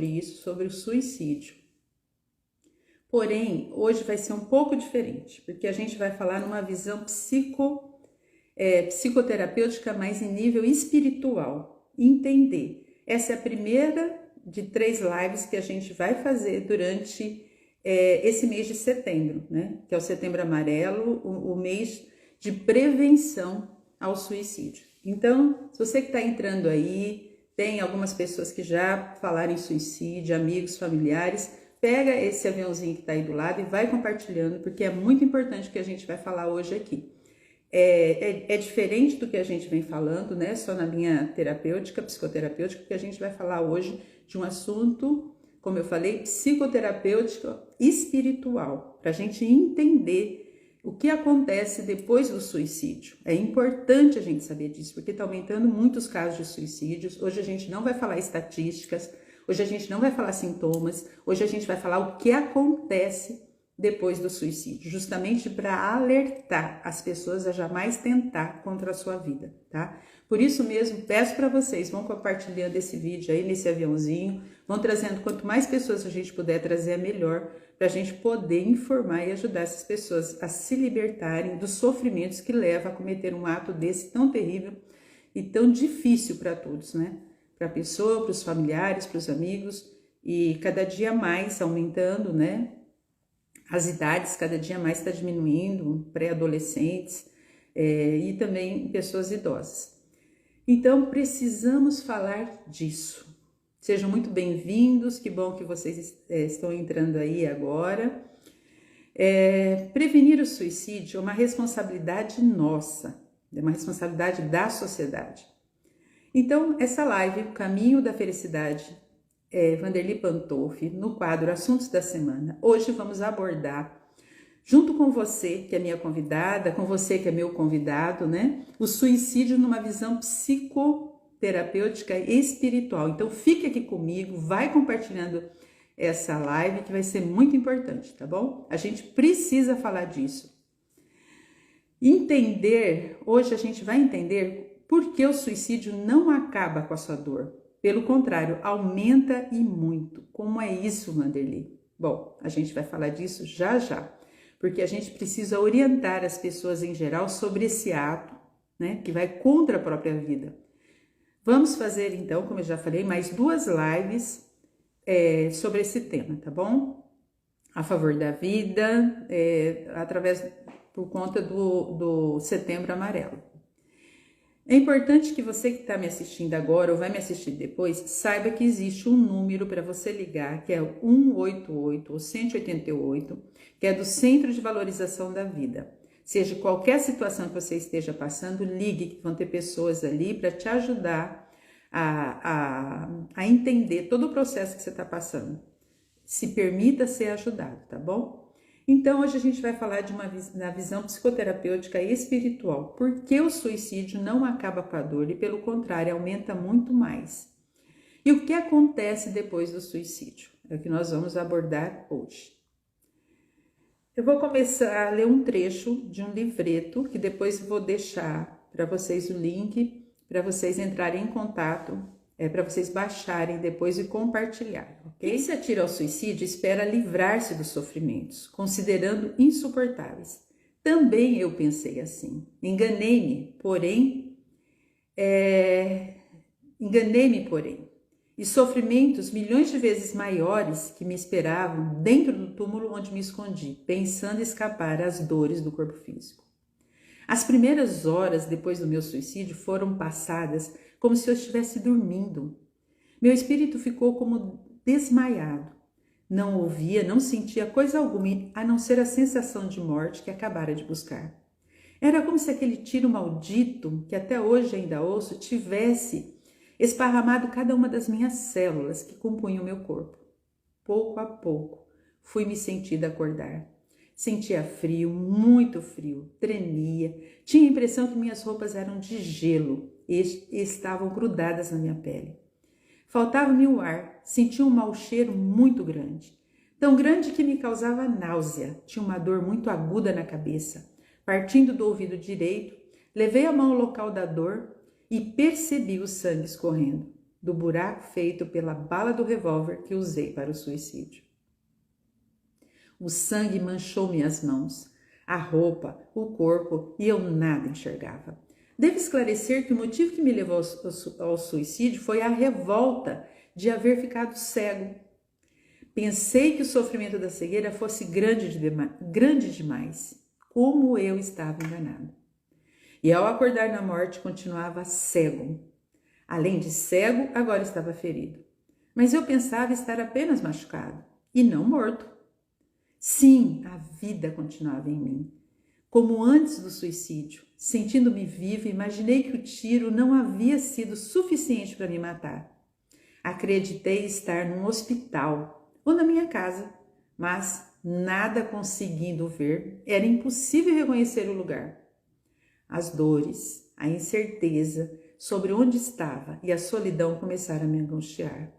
isso, sobre o suicídio. Porém, hoje vai ser um pouco diferente, porque a gente vai falar numa visão psicoterapêutica, mas em nível espiritual. Entender. Essa é a primeira de 3 lives que a gente vai fazer durante esse mês de setembro, né? Que é o Setembro Amarelo, o mês de prevenção ao suicídio. Então, se você que está entrando aí, tem algumas pessoas que já falaram em suicídio, amigos, familiares, pega esse aviãozinho que está aí do lado e vai compartilhando, porque é muito importante o que a gente vai falar hoje aqui. É diferente do que a gente vem falando, né? Só na linha terapêutica, psicoterapêutica, porque a gente vai falar hoje de um assunto, como eu falei, psicoterapêutico espiritual, para a gente entender o que acontece depois do suicídio. É importante a gente saber disso, porque está aumentando muitos casos de suicídios. Hoje a gente não vai falar estatísticas, hoje a gente não vai falar sintomas, hoje a gente vai falar o que acontece depois do suicídio, justamente para alertar as pessoas a jamais tentar contra a sua vida, tá? Por isso mesmo, peço para vocês, vão compartilhando esse vídeo aí nesse aviãozinho, vão trazendo, quanto mais pessoas a gente puder trazer, é melhor, para a gente poder informar e ajudar essas pessoas a se libertarem dos sofrimentos que levam a cometer um ato desse tão terrível e tão difícil para todos, né? Para a pessoa, para os familiares, para os amigos, e cada dia mais aumentando, né? As idades cada dia mais está diminuindo, pré-adolescentes e também pessoas idosas. Então, precisamos falar disso. Sejam muito bem-vindos, que bom que vocês estão entrando aí agora. Prevenir o suicídio é uma responsabilidade nossa, é uma responsabilidade da sociedade. Então, essa live, O Caminho da Felicidade, Vanderly Pantolfi, no quadro Assuntos da Semana. Hoje vamos abordar, junto com você, que é minha convidada, com você que é meu convidado, né? O suicídio numa visão psicoterapêutica e espiritual. Então fique aqui comigo, vai compartilhando essa live que vai ser muito importante, tá bom? A gente precisa falar disso. Hoje a gente vai entender por que o suicídio não acaba com a sua dor. Pelo contrário, aumenta e muito. Como é isso, Vanderly? Bom, a gente vai falar disso já já, porque a gente precisa orientar as pessoas em geral sobre esse ato, né, que vai contra a própria vida. Vamos fazer então, como eu já falei, mais 2 lives sobre esse tema, tá bom? A favor da vida, por conta do Setembro Amarelo. É importante que você que está me assistindo agora ou vai me assistir depois, saiba que existe um número para você ligar, que é o 188 ou 188, que é do Centro de Valorização da Vida. Seja qualquer situação que você esteja passando, ligue, que vão ter pessoas ali para te ajudar a entender todo o processo que você está passando. Se permita ser ajudado, tá bom? Então, hoje a gente vai falar na visão psicoterapêutica e espiritual. Por que o suicídio não acaba com a dor e, pelo contrário, aumenta muito mais? E o que acontece depois do suicídio? É o que nós vamos abordar hoje. Eu vou começar a ler um trecho de um livreto, que depois vou deixar para vocês o link, para vocês entrarem em contato, para vocês baixarem depois e compartilhar, ok? Quem se atira ao suicídio espera livrar-se dos sofrimentos, considerando insuportáveis. Também eu pensei assim. Enganei-me, porém, e sofrimentos milhões de vezes maiores que me esperavam dentro do túmulo onde me escondi, pensando escapar às dores do corpo físico. As primeiras horas depois do meu suicídio foram passadas como se eu estivesse dormindo. Meu espírito ficou como desmaiado. Não ouvia, não sentia coisa alguma, a não ser a sensação de morte que acabara de buscar. Era como se aquele tiro maldito, que até hoje ainda ouço, tivesse esparramado cada uma das minhas células que compunham meu corpo. Pouco a pouco, fui me sentindo acordar. Sentia frio, muito frio, tremia, tinha a impressão que minhas roupas eram de gelo e estavam grudadas na minha pele. Faltava-me o ar, sentia um mau cheiro muito grande, tão grande que me causava náusea, tinha uma dor muito aguda na cabeça. Partindo do ouvido direito, levei a mão ao local da dor e percebi o sangue escorrendo. do buraco feito pela bala do revólver que usei para o suicídio. O sangue manchou minhas mãos, a roupa, o corpo, e eu nada enxergava. Devo esclarecer que o motivo que me levou ao suicídio foi a revolta de haver ficado cego. Pensei que o sofrimento da cegueira fosse grande demais. Como eu estava enganado. E ao acordar na morte, continuava cego. Além de cego, agora estava ferido. Mas eu pensava estar apenas machucado e não morto. Sim, a vida continuava em mim. Como antes do suicídio, sentindo-me vivo, imaginei que o tiro não havia sido suficiente para me matar. Acreditei estar num hospital ou na minha casa, mas nada conseguindo ver, era impossível reconhecer o lugar. As dores, a incerteza sobre onde estava e a solidão começaram a me angustiar.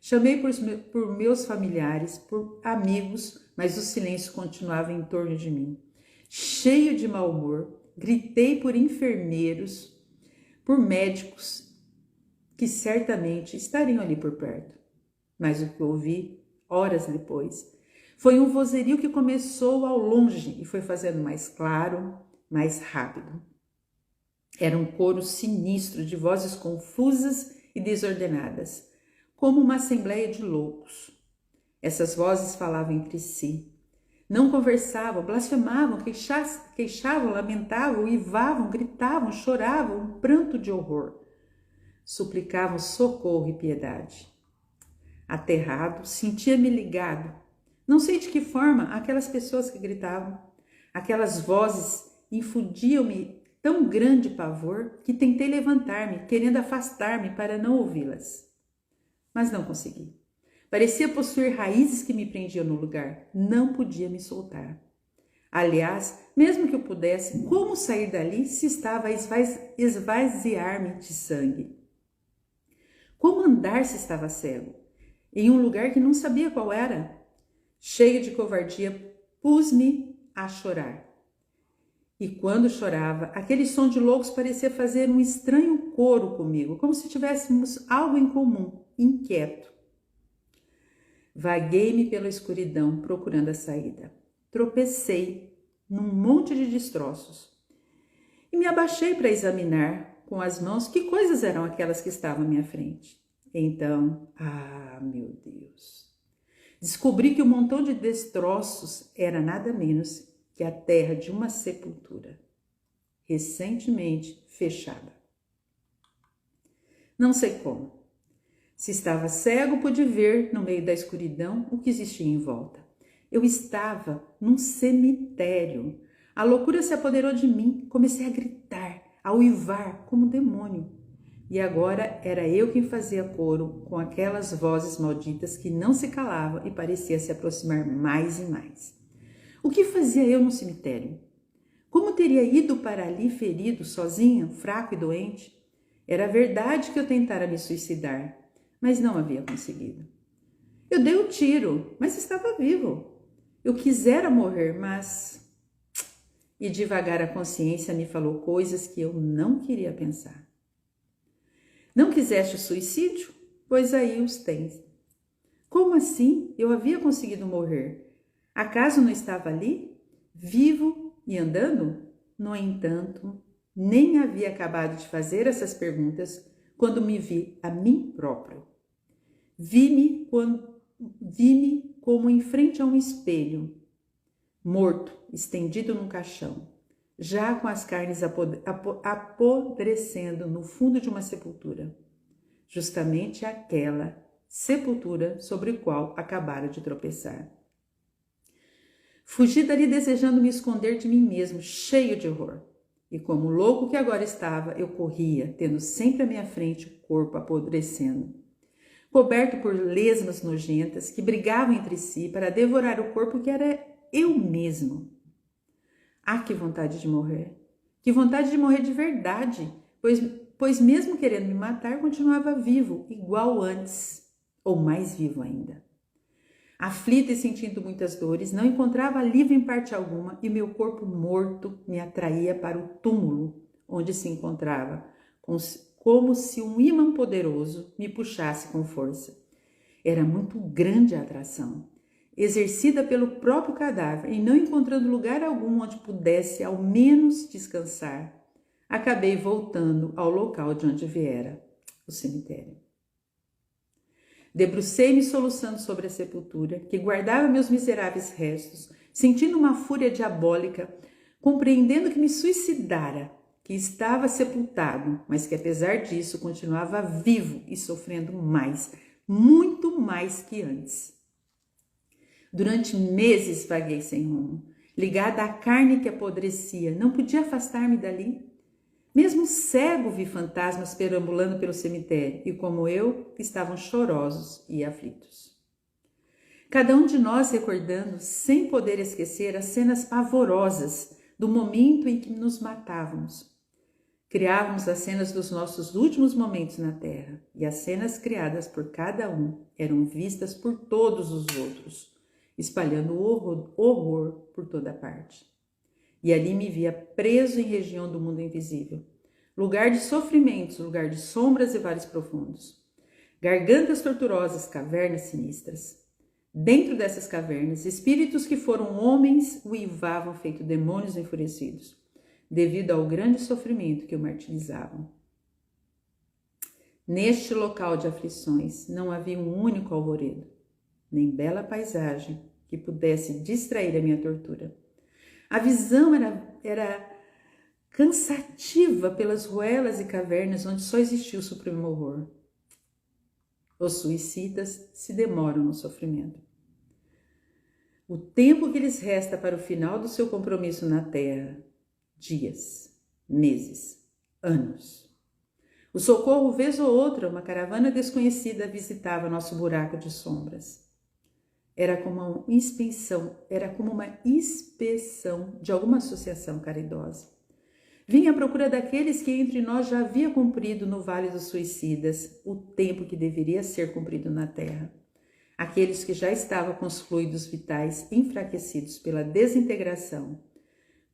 Chamei por meus familiares, por amigos, mas o silêncio continuava em torno de mim. Cheio de mau humor, gritei por enfermeiros, por médicos que certamente estariam ali por perto. Mas o que ouvi, horas depois, foi um vozerio que começou ao longe e foi fazendo mais claro, mais rápido. Era um coro sinistro de vozes confusas e desordenadas, como uma assembleia de loucos. Essas vozes falavam entre si. Não conversavam, blasfemavam, queixavam, lamentavam, uivavam, gritavam, choravam, um pranto de horror. Suplicavam socorro e piedade. Aterrado, sentia-me ligado. Não sei de que forma aquelas pessoas que gritavam, aquelas vozes infundiam-me tão grande pavor que tentei levantar-me, querendo afastar-me para não ouvi-las. Mas não consegui. Parecia possuir raízes que me prendiam no lugar. Não podia me soltar. Aliás, mesmo que eu pudesse, como sair dali se estava a esvaziar-me de sangue? Como andar se estava cego? Em um lugar que não sabia qual era? Cheio de covardia, pus-me a chorar. E quando chorava, aquele som de loucos parecia fazer um estranho coro comigo, como se tivéssemos algo em comum, inquieto. Vaguei-me pela escuridão, procurando a saída. Tropecei num monte de destroços e me abaixei para examinar com as mãos que coisas eram aquelas que estavam à minha frente. Então, meu Deus, descobri que o montão de destroços era nada menos que a terra de uma sepultura, recentemente fechada. Não sei como. Se estava cego, pude ver no meio da escuridão o que existia em volta. Eu estava num cemitério. A loucura se apoderou de mim. Comecei a gritar, a uivar como um demônio. E agora era eu quem fazia coro com aquelas vozes malditas que não se calavam e parecia se aproximar mais e mais. O que fazia eu no cemitério? Como teria ido para ali ferido, sozinho, fraco e doente? Era verdade que eu tentara me suicidar, mas não havia conseguido. Eu dei o tiro, mas estava vivo. Eu quisera morrer, mas... E devagar a consciência me falou coisas que eu não queria pensar. Não quiseste o suicídio? Pois aí os tens. Como assim? Eu havia conseguido morrer. Acaso não estava ali, vivo e andando? No entanto, nem havia acabado de fazer essas perguntas quando me vi a mim próprio. Vi-me como em frente a um espelho, morto, estendido num caixão, já com as carnes apodrecendo no fundo de uma sepultura, justamente aquela sepultura sobre a qual acabara de tropeçar. Fugi dali desejando me esconder de mim mesmo, cheio de horror. E como louco que agora estava, eu corria, tendo sempre à minha frente o corpo apodrecendo, coberto por lesmas nojentas que brigavam entre si para devorar o corpo que era eu mesmo. Ah, que vontade de morrer! Que vontade de morrer de verdade, pois mesmo querendo me matar, continuava vivo, igual antes, ou mais vivo ainda. Aflita e sentindo muitas dores, não encontrava alívio em parte alguma e meu corpo morto me atraía para o túmulo onde se encontrava, com como se um ímã poderoso me puxasse com força. Era muito grande a atração, exercida pelo próprio cadáver, e não encontrando lugar algum onde pudesse ao menos descansar, acabei voltando ao local de onde viera, o cemitério. Debrucei-me soluçando sobre a sepultura, que guardava meus miseráveis restos, sentindo uma fúria diabólica, compreendendo que me suicidara, que estava sepultado, mas que apesar disso continuava vivo e sofrendo mais, muito mais que antes. Durante meses vaguei sem rumo, ligada à carne que apodrecia, não podia afastar-me dali. Mesmo cego vi fantasmas perambulando pelo cemitério e, como eu, estavam chorosos e aflitos. Cada um de nós recordando, sem poder esquecer, as cenas pavorosas do momento em que nos matávamos. Criávamos as cenas dos nossos últimos momentos na Terra, e as cenas criadas por cada um eram vistas por todos os outros, espalhando horror por toda parte. E ali me via preso em região do mundo invisível, lugar de sofrimentos, lugar de sombras e vales profundos, gargantas tortuosas, cavernas sinistras. Dentro dessas cavernas, espíritos que foram homens uivavam feito demônios enfurecidos, devido ao grande sofrimento que o martirizavam. Neste local de aflições não havia um único alvoredo, nem bela paisagem que pudesse distrair a minha tortura. A visão era cansativa pelas ruelas e cavernas onde só existia o supremo horror. Os suicidas se demoram no sofrimento. O tempo que lhes resta para o final do seu compromisso na Terra, dias, meses, anos. O socorro, vez ou outra, uma caravana desconhecida visitava nosso buraco de sombras. Era como uma inspeção de alguma associação caridosa. Vinha à procura daqueles que entre nós já havia cumprido no Vale dos Suicidas o tempo que deveria ser cumprido na Terra. Aqueles que já estavam com os fluidos vitais enfraquecidos pela desintegração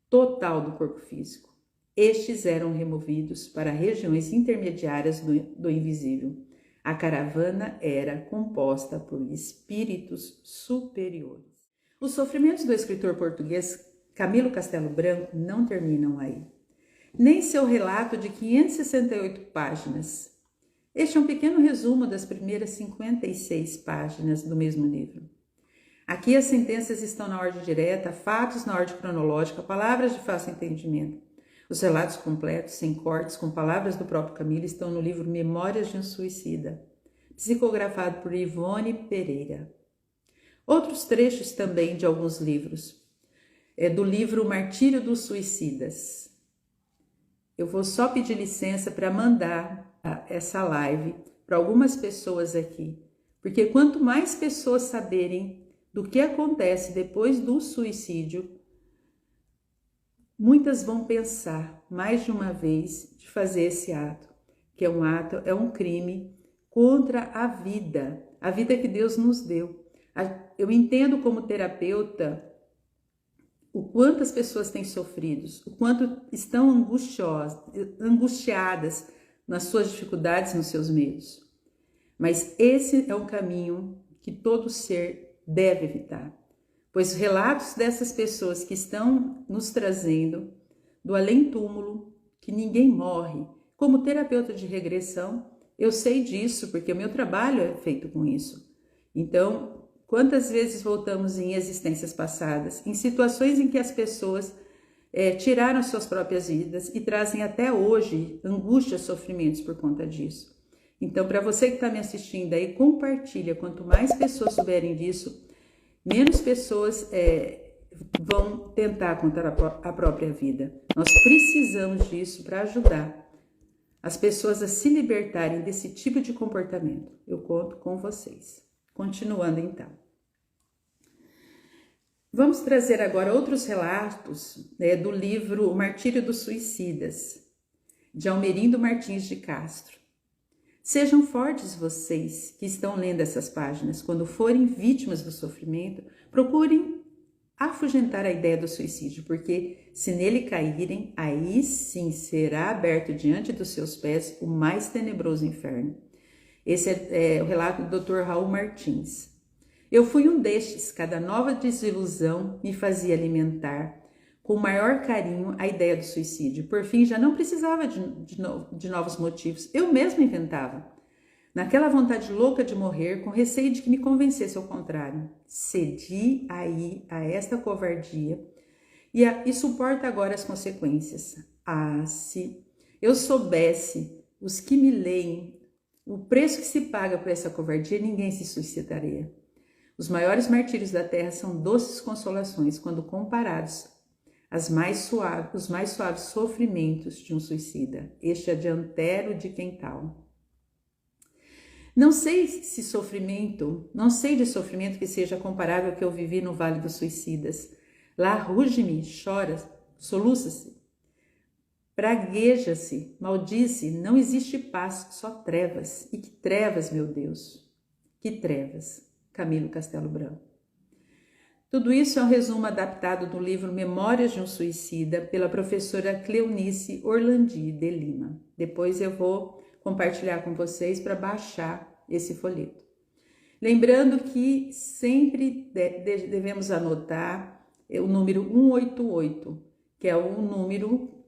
total do corpo físico. Estes eram removidos para regiões intermediárias do invisível. A caravana era composta por espíritos superiores. Os sofrimentos do escritor português Camilo Castelo Branco não terminam aí. Nem seu relato de 568 páginas. Este é um pequeno resumo das primeiras 56 páginas do mesmo livro. Aqui as sentenças estão na ordem direta, fatos na ordem cronológica, palavras de fácil entendimento. Os relatos completos, sem cortes, com palavras do próprio Camilo, estão no livro Memórias de um Suicida, psicografado por Ivone Pereira. Outros trechos também de alguns livros. Do livro Martírio dos Suicidas. Eu vou só pedir licença para mandar essa live para algumas pessoas aqui, porque quanto mais pessoas saberem do que acontece depois do suicídio, muitas vão pensar mais de uma vez de fazer esse ato, que é um crime contra a vida que Deus nos deu. Eu entendo como terapeuta o quanto as pessoas têm sofrido, o quanto estão angustiadas nas suas dificuldades, nos seus medos. Mas esse é um caminho que todo ser deve evitar. Pois relatos dessas pessoas que estão nos trazendo do além-túmulo, que ninguém morre, como terapeuta de regressão, eu sei disso, porque o meu trabalho é feito com isso. Então, quantas vezes voltamos em existências passadas, em situações em que as pessoas tiraram suas próprias vidas e trazem até hoje angústias, sofrimentos por conta disso. Então, para você que está me assistindo aí, compartilha. Quanto mais pessoas souberem disso, menos pessoas vão tentar contra a própria vida. Nós precisamos disso para ajudar as pessoas a se libertarem desse tipo de comportamento. Eu conto com vocês. Continuando então. Vamos trazer agora outros relatos do livro O Martírio dos Suicidas, de Almerindo Martins de Castro. Sejam fortes vocês que estão lendo essas páginas. Quando forem vítimas do sofrimento, procurem afugentar a ideia do suicídio, porque se nele caírem, aí sim será aberto diante dos seus pés o mais tenebroso inferno. Esse é o relato do Dr. Raul Martins. Eu fui um destes, cada nova desilusão me fazia alimentar com maior carinho a ideia do suicídio. Por fim, já não precisava de novos motivos, eu mesmo inventava. Naquela vontade louca de morrer, com receio de que me convencesse ao contrário, cedi aí a esta covardia e suporto agora as consequências. Ah, se eu soubesse, os que me leem, o preço que se paga por essa covardia, ninguém se suicidaria. Os maiores martírios da terra são doces consolações quando comparados os mais suaves sofrimentos de um suicida. Este é diantero de quem tal. Não sei de sofrimento que seja comparável ao que eu vivi no Vale dos Suicidas. Lá ruge-me, chora, soluça-se, pragueja-se, maldize, não existe paz, só trevas. E que trevas, meu Deus, que trevas. Camilo Castelo Branco. Tudo isso é um resumo adaptado do livro Memórias de um Suicida, pela professora Cleonice Orlandi de Lima. Depois eu vou compartilhar com vocês para baixar esse folheto. Lembrando que sempre devemos anotar o número 188, que é o número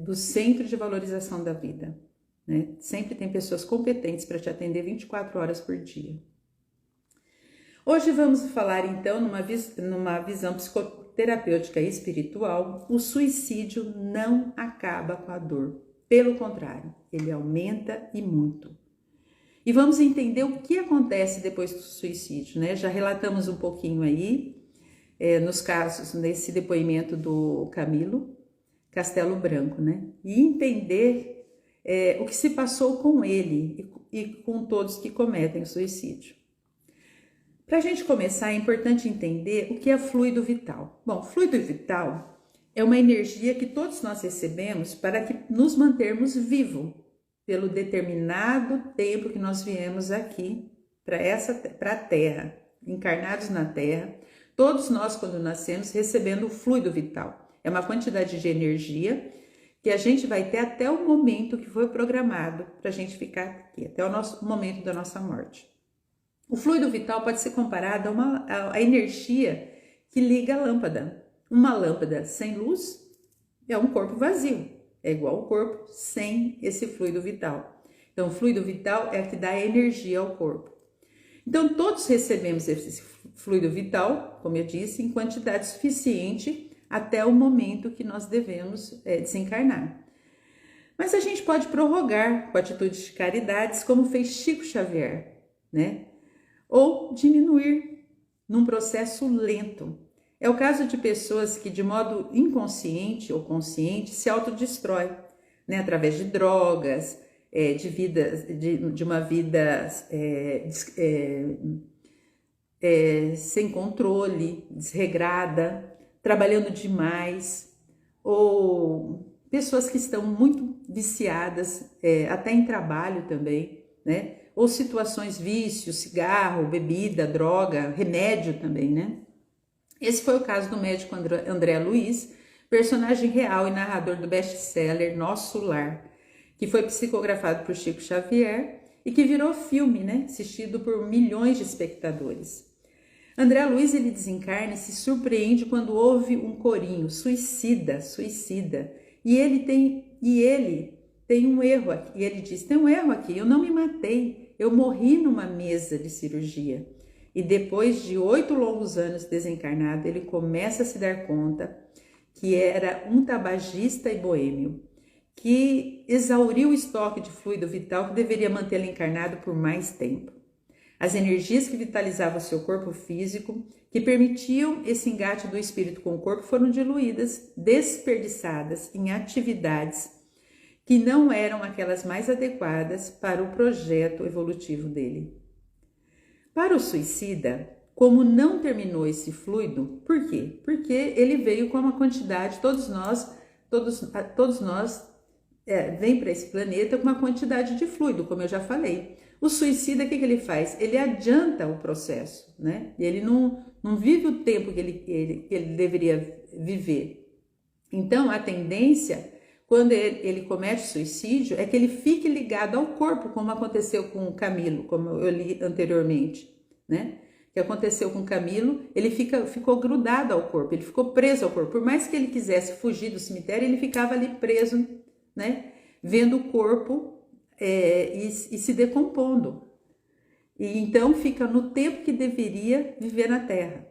do Centro de Valorização da Vida. Né? Sempre tem pessoas competentes para te atender 24 horas por dia. Hoje vamos falar então, numa visão psicoterapêutica e espiritual, o suicídio não acaba com a dor. Pelo contrário, ele aumenta e muito. E vamos entender o que acontece depois do suicídio, né? Já relatamos um pouquinho aí, nos casos, nesse depoimento do Camilo Castelo Branco, né? E entender o que se passou com ele e com todos que cometem o suicídio. Para a gente começar, é importante entender o que é fluido vital. Bom, fluido vital é uma energia que todos nós recebemos para nos mantermos vivos pelo determinado tempo que nós viemos aqui para a Terra, encarnados na Terra. Todos nós, quando nascemos, recebendo o fluido vital. É uma quantidade de energia que a gente vai ter até o momento que foi programado para a gente ficar aqui, até o momento da nossa morte. O fluido vital pode ser comparado à energia que liga a lâmpada. Uma lâmpada sem luz é um corpo vazio, é igual ao corpo sem esse fluido vital. Então, o fluido vital é o que dá energia ao corpo. Então, todos recebemos esse fluido vital, como eu disse, em quantidade suficiente até o momento que nós devemos desencarnar. Mas a gente pode prorrogar com atitudes de caridades, como fez Chico Xavier, né? Ou diminuir num processo lento. É o caso de pessoas que, de modo inconsciente ou consciente, se autodestrói, né? Através de drogas, de uma vida sem controle, desregrada, trabalhando demais, ou pessoas que estão muito viciadas, até em trabalho também, né? Ou situações, vício, cigarro, bebida, droga, remédio também, né? Esse foi o caso do médico André Luiz, personagem real e narrador do best-seller Nosso Lar, que foi psicografado por Chico Xavier e que virou filme, né? Assistido por milhões de espectadores. André Luiz, ele desencarna e se surpreende quando ouve um corinho, suicida, suicida. E ele tem um erro aqui. E ele diz, tem um erro aqui, eu não me matei, eu morri numa mesa de cirurgia. E depois de 8 longos anos desencarnado, ele começa a se dar conta que era um tabagista e boêmio, que exauriu o estoque de fluido vital que deveria mantê-lo encarnado por mais tempo. As energias que vitalizavam seu corpo físico, que permitiam esse engate do espírito com o corpo, foram diluídas, desperdiçadas em atividades que não eram aquelas mais adequadas para o projeto evolutivo dele. Para o suicida, como não terminou esse fluido, por quê? Porque ele veio com uma quantidade, todos nós vem para esse planeta com uma quantidade de fluido, como eu já falei. O suicida, o que ele faz? Ele adianta o processo, né? Ele não vive o tempo que ele deveria viver. Então, a tendência, quando ele comete suicídio, é que ele fique ligado ao corpo, como aconteceu com o Camilo, como eu li anteriormente, né? Que aconteceu com o Camilo, ele ficou grudado ao corpo, ele ficou preso ao corpo. Por mais que ele quisesse fugir do cemitério, ele ficava ali preso, né? Vendo o corpo e se decompondo. E então fica no tempo que deveria viver na Terra,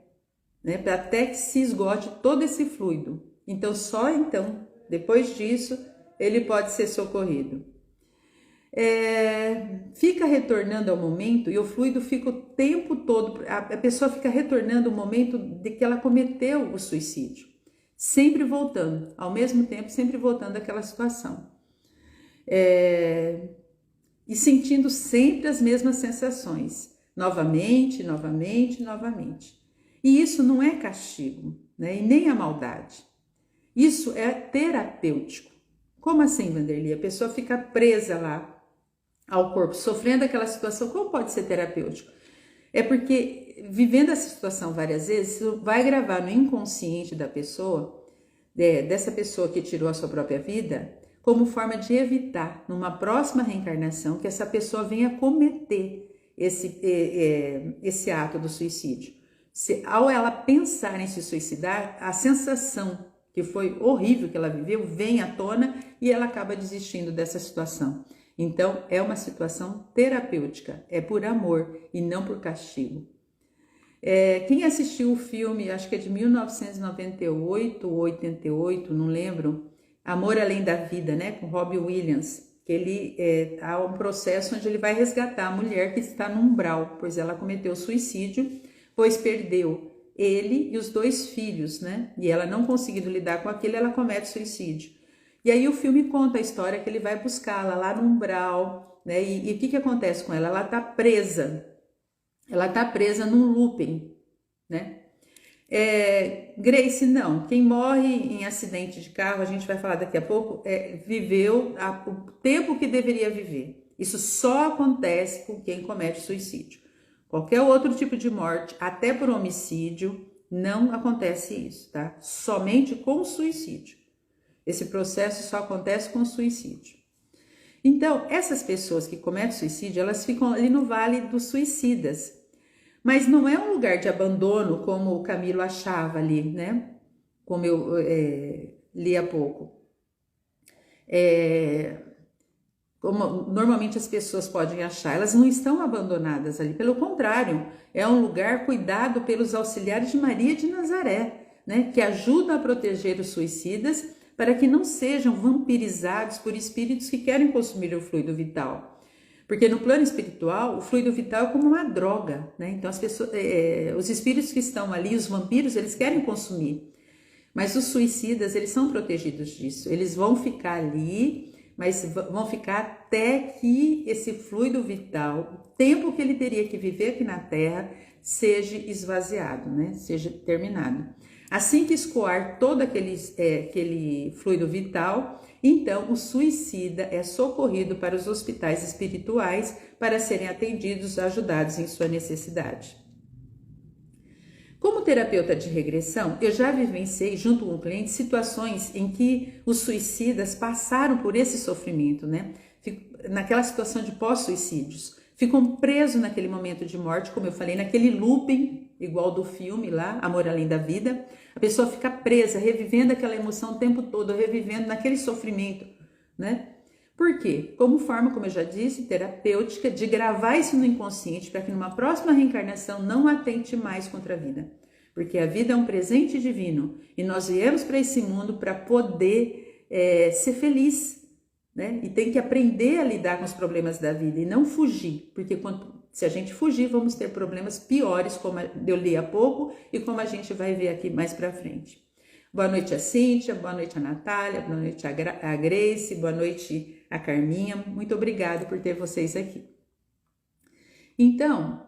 né? Até que se esgote todo esse fluido. Então, só então, depois disso, ele pode ser socorrido. Fica retornando ao momento e o fluido fica o tempo todo, a pessoa fica retornando ao momento de que ela cometeu o suicídio, sempre voltando, ao mesmo tempo, sempre voltando àquela situação. E sentindo sempre as mesmas sensações, novamente, novamente, novamente. E isso não é castigo, né? E nem a maldade. Isso é terapêutico. Como assim, Vanderly? A pessoa fica presa lá ao corpo, sofrendo aquela situação. Como pode ser terapêutico? É porque, vivendo essa situação várias vezes, isso vai gravar no inconsciente da pessoa, dessa pessoa que tirou a sua própria vida, como forma de evitar, numa próxima reencarnação, que essa pessoa venha cometer esse ato do suicídio. Ao ela pensar em se suicidar, a sensação que foi horrível que ela viveu vem à tona e ela acaba desistindo dessa situação. Então, é uma situação terapêutica, é por amor e não por castigo. Quem assistiu o filme, acho que é de 1998 ou 88, não lembro, Amor Além da Vida, né, com Robin Williams, que ele há um processo onde ele vai resgatar a mulher que está no umbral, pois ela cometeu suicídio, pois perdeu ele e os 2 filhos, né, e ela não conseguindo lidar com aquilo, ela comete suicídio. E aí o filme conta a história que ele vai buscá-la lá no umbral, né, e o que acontece com ela? Ela está presa num looping, né. Grace não, quem morre em acidente de carro, a gente vai falar daqui a pouco, viveu o tempo que deveria viver. Isso só acontece com quem comete suicídio. Qualquer outro tipo de morte, até por homicídio, não acontece isso, tá? Somente com suicídio. Esse processo só acontece com suicídio. Então, essas pessoas que cometem suicídio, elas ficam ali no vale dos suicidas. Mas não é um lugar de abandono como o Camilo achava ali, né? Como eu li há pouco. Como normalmente as pessoas podem achar, elas não estão abandonadas ali. Pelo contrário, é um lugar cuidado pelos auxiliares de Maria de Nazaré, né? Que ajudam a proteger os suicidas para que não sejam vampirizados por espíritos que querem consumir o fluido vital. Porque no plano espiritual, o fluido vital é como uma droga, né? Então as pessoas, os espíritos que estão ali, os vampiros, eles querem consumir. Mas os suicidas, eles são protegidos disso. Eles vão ficar ali, mas vão ficar até que esse fluido vital, o tempo que ele teria que viver aqui na Terra, seja esvaziado, né? Seja terminado. Assim que escoar todo aquele fluido vital, então o suicida é socorrido para os hospitais espirituais para serem atendidos, ajudados em sua necessidade. Como terapeuta de regressão, eu já vivenciei junto com o cliente situações em que os suicidas passaram por esse sofrimento, né? Naquela situação de pós-suicídios. Ficam presos naquele momento de morte, como eu falei, naquele looping, igual do filme lá, Amor Além da Vida. A pessoa fica presa, revivendo aquela emoção o tempo todo, revivendo naquele sofrimento, né? Por quê? Como forma, como eu já disse, terapêutica, de gravar isso no inconsciente para que numa próxima reencarnação não atente mais contra a vida. Porque a vida é um presente divino e nós viemos para esse mundo para poder ser feliz, né? E tem que aprender a lidar com os problemas da vida e não fugir, porque se a gente fugir, vamos ter problemas piores, como eu li há pouco e como a gente vai ver aqui mais para frente. Boa noite a Cíntia, boa noite a Natália, boa noite a Grace, boa noite a Carminha. Muito obrigada por ter vocês aqui. Então,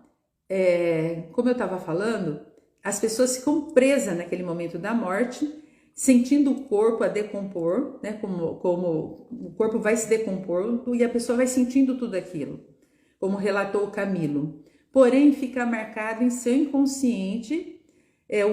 como eu estava falando, as pessoas ficam presas naquele momento da morte, sentindo o corpo a decompor, né? Como o corpo vai se decompondo e a pessoa vai sentindo tudo aquilo. como relatou o Camilo. Porém, fica marcado em seu inconsciente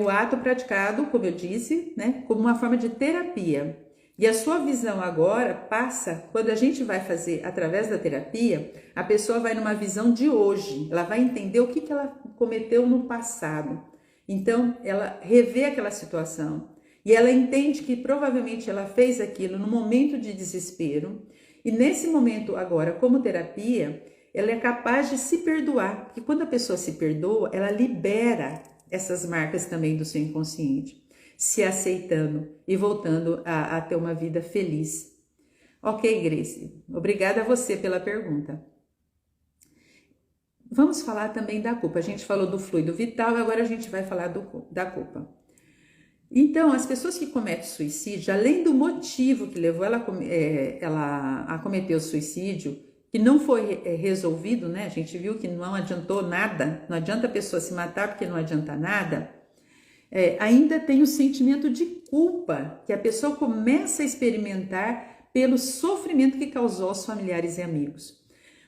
o ato praticado, como eu disse, né, como uma forma de terapia. E a sua visão agora passa, quando a gente vai fazer através da terapia, a pessoa vai numa visão de hoje, ela vai entender o que ela cometeu no passado. Então, ela revê aquela situação e ela entende que provavelmente ela fez aquilo no momento de desespero. E nesse momento agora, como terapia, ela é capaz de se perdoar, porque quando a pessoa se perdoa, ela libera essas marcas também do seu inconsciente, se aceitando e voltando a ter uma vida feliz. Ok, Grace, obrigada a você pela pergunta. Vamos falar também da culpa. A gente falou do fluido vital e agora a gente vai falar da culpa. Então, as pessoas que cometem suicídio, além do motivo que levou ela a cometer o suicídio, que não foi resolvido, né? A gente viu que não adiantou nada, não adianta a pessoa se matar porque não adianta nada. Ainda tem o sentimento de culpa que a pessoa começa a experimentar pelo sofrimento que causou aos familiares e amigos.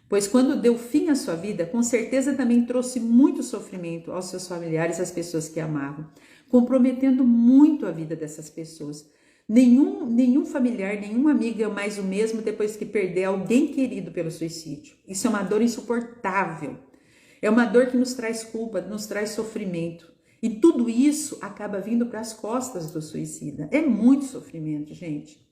Pois quando deu fim à sua vida, com certeza também trouxe muito sofrimento aos seus familiares, às pessoas que amavam, comprometendo muito a vida dessas pessoas. Nenhum familiar, nenhum amigo é mais o mesmo depois que perder alguém querido pelo suicídio. Isso é uma dor insuportável. É uma dor que nos traz culpa, nos traz sofrimento. E tudo isso acaba vindo para as costas do suicida. É muito sofrimento, gente.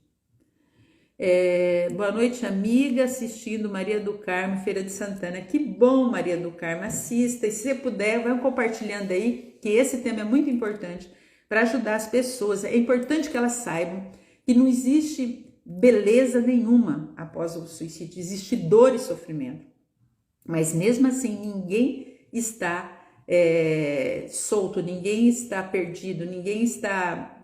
Boa noite, amiga, assistindo Maria do Carmo, Feira de Santana. Que bom, Maria do Carmo, assista. E se você puder, vai compartilhando aí, que esse tema é muito importante para ajudar as pessoas. É importante que elas saibam que não existe beleza nenhuma após o suicídio. Existe dor e sofrimento. Mas mesmo assim, ninguém está solto, ninguém está perdido, ninguém está...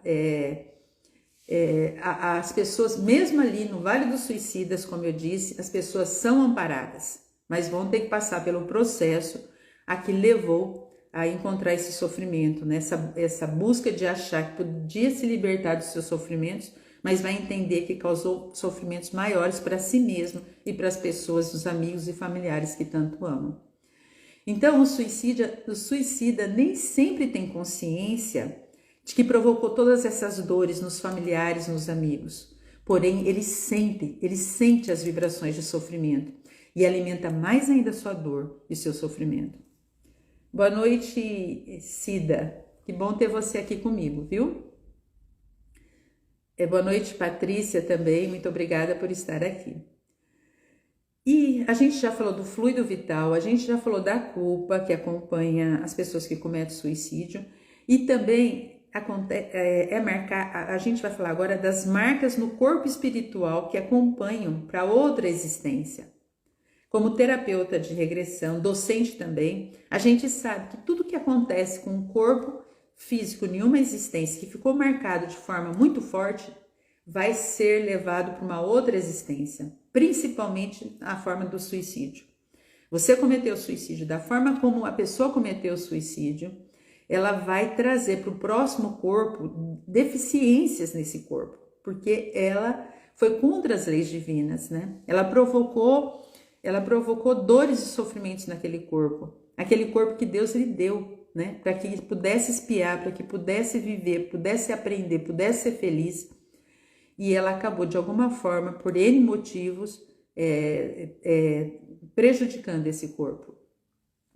as pessoas, mesmo ali no Vale dos Suicidas, como eu disse, as pessoas são amparadas, mas vão ter que passar pelo processo a que levou a encontrar esse sofrimento, né? Essa busca de achar que podia se libertar dos seus sofrimentos, mas vai entender que causou sofrimentos maiores para si mesmo e para as pessoas, os amigos e familiares que tanto amam. Então, o suicida nem sempre tem consciência de que provocou todas essas dores nos familiares, nos amigos. Porém, ele sente as vibrações de sofrimento e alimenta mais ainda a sua dor e seu sofrimento. Boa noite, Cida. Que bom ter você aqui comigo, viu? Boa noite, Patrícia, também. Muito obrigada por estar aqui. E a gente já falou do fluido vital, a gente já falou da culpa que acompanha as pessoas que cometem suicídio e também a gente vai falar agora das marcas no corpo espiritual que acompanham para outra existência. Como terapeuta de regressão, docente também, a gente sabe que tudo que acontece com o corpo físico em uma existência que ficou marcado de forma muito forte, vai ser levado para uma outra existência, principalmente a forma do suicídio. Você cometeu o suicídio da forma como a pessoa cometeu o suicídio, ela vai trazer para o próximo corpo deficiências nesse corpo, porque ela foi contra as leis divinas, né? Ela provocou dores e sofrimentos naquele corpo que Deus lhe deu, né? Para que pudesse espiar, para que pudesse viver, pudesse aprender, pudesse ser feliz. E ela acabou, de alguma forma, por N motivos, prejudicando esse corpo.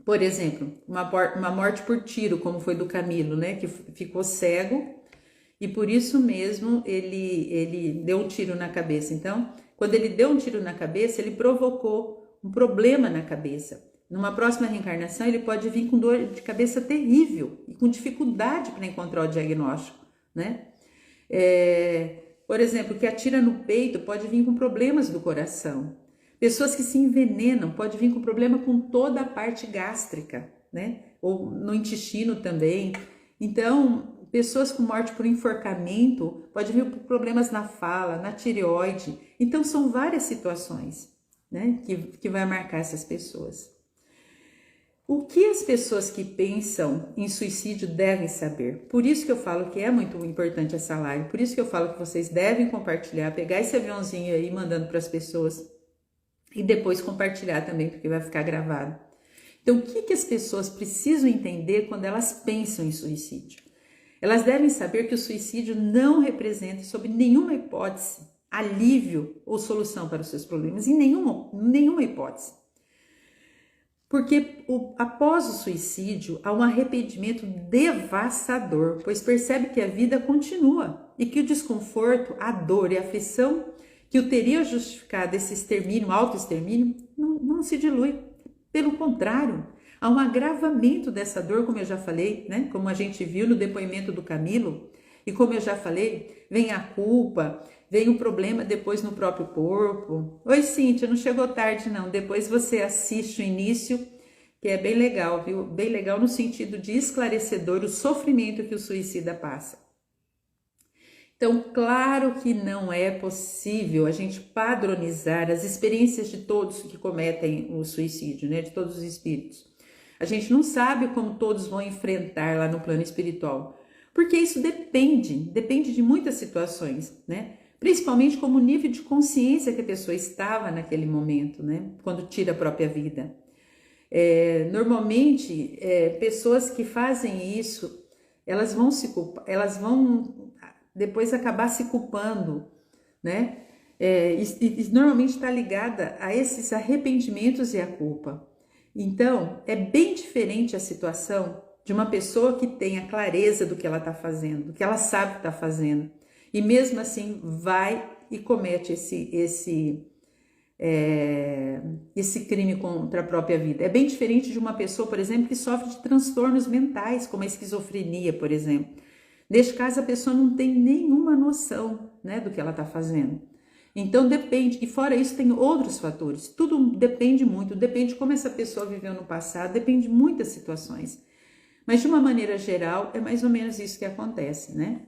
Por exemplo, uma morte por tiro, como foi do Camilo, né? Que ficou cego e por isso mesmo ele deu um tiro na cabeça. Então, quando ele deu um tiro na cabeça, ele provocou um problema na cabeça. Numa próxima reencarnação, ele pode vir com dor de cabeça terrível e com dificuldade para encontrar o diagnóstico, né? Por exemplo, que atira no peito pode vir com problemas do coração. Pessoas que se envenenam pode vir com problema com toda a parte gástrica, né? Ou no intestino também. Então, pessoas com morte por enforcamento pode vir com problemas na fala, na tireoide. Então, são várias situações, né? Que vai marcar essas pessoas. O que as pessoas que pensam em suicídio devem saber? Por isso que eu falo que é muito importante essa live, por isso que eu falo que vocês devem compartilhar, pegar esse aviãozinho aí mandando para as pessoas. e depois compartilhar também, porque vai ficar gravado. Então, o que as pessoas precisam entender quando elas pensam em suicídio? Elas devem saber que o suicídio não representa, sob nenhuma hipótese, alívio ou solução para os seus problemas, em nenhuma hipótese. Porque após o suicídio, há um arrependimento devastador, pois percebe que a vida continua e que o desconforto, a dor e a aflição que o teria justificado esse extermínio, autoextermínio, não se dilui. Pelo contrário, há um agravamento dessa dor, como eu já falei, né? Como a gente viu no depoimento do Camilo, e como eu já falei, vem a culpa, vem o problema depois no próprio corpo. Oi, Cíntia, não chegou tarde não, depois você assiste o início, que é bem legal, viu? Bem legal no sentido de esclarecedor o sofrimento que o suicida passa. Então, claro que não é possível a gente padronizar as experiências de todos que cometem o suicídio, né? De todos os espíritos. A gente não sabe como todos vão enfrentar lá no plano espiritual, porque isso depende de muitas situações, né? Principalmente como o nível de consciência que a pessoa estava naquele momento, né? Quando tira a própria vida. Normalmente, pessoas que fazem isso, elas vão depois acabar se culpando, né? E normalmente está ligada a esses arrependimentos e a culpa. Então, é bem diferente a situação de uma pessoa que tem a clareza do que ela está fazendo, do que ela sabe que está fazendo, e mesmo assim vai e comete esse crime contra a própria vida. É bem diferente de uma pessoa, por exemplo, que sofre de transtornos mentais, como a esquizofrenia, por exemplo. Neste caso, a pessoa não tem nenhuma noção, né, do que ela está fazendo. Então, depende. E fora isso, tem outros fatores. Tudo depende muito. Depende de como essa pessoa viveu no passado. Depende de muitas situações. Mas, de uma maneira geral, é mais ou menos isso que acontece, né?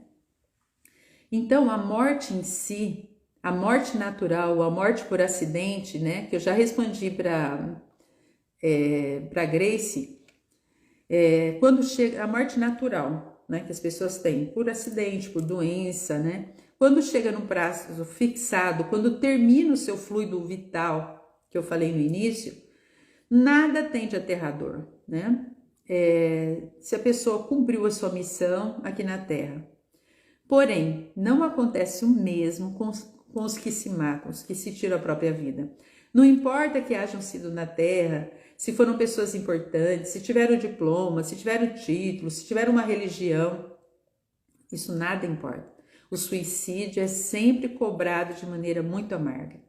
Então, a morte em si, a morte natural, a morte por acidente, né? Que eu já respondi para Grace. Quando chega a morte natural, né, que as pessoas têm por acidente, por doença, né? Quando chega no prazo fixado, quando termina o seu fluido vital, que eu falei no início, nada tem de aterrador, né? Se a pessoa cumpriu a sua missão aqui na Terra. Porém, não acontece o mesmo com os que se matam, os que se tiram a própria vida. Não importa que hajam sido na Terra, se foram pessoas importantes, se tiveram diploma, se tiveram título, se tiveram uma religião, isso nada importa. O suicídio é sempre cobrado de maneira muito amarga.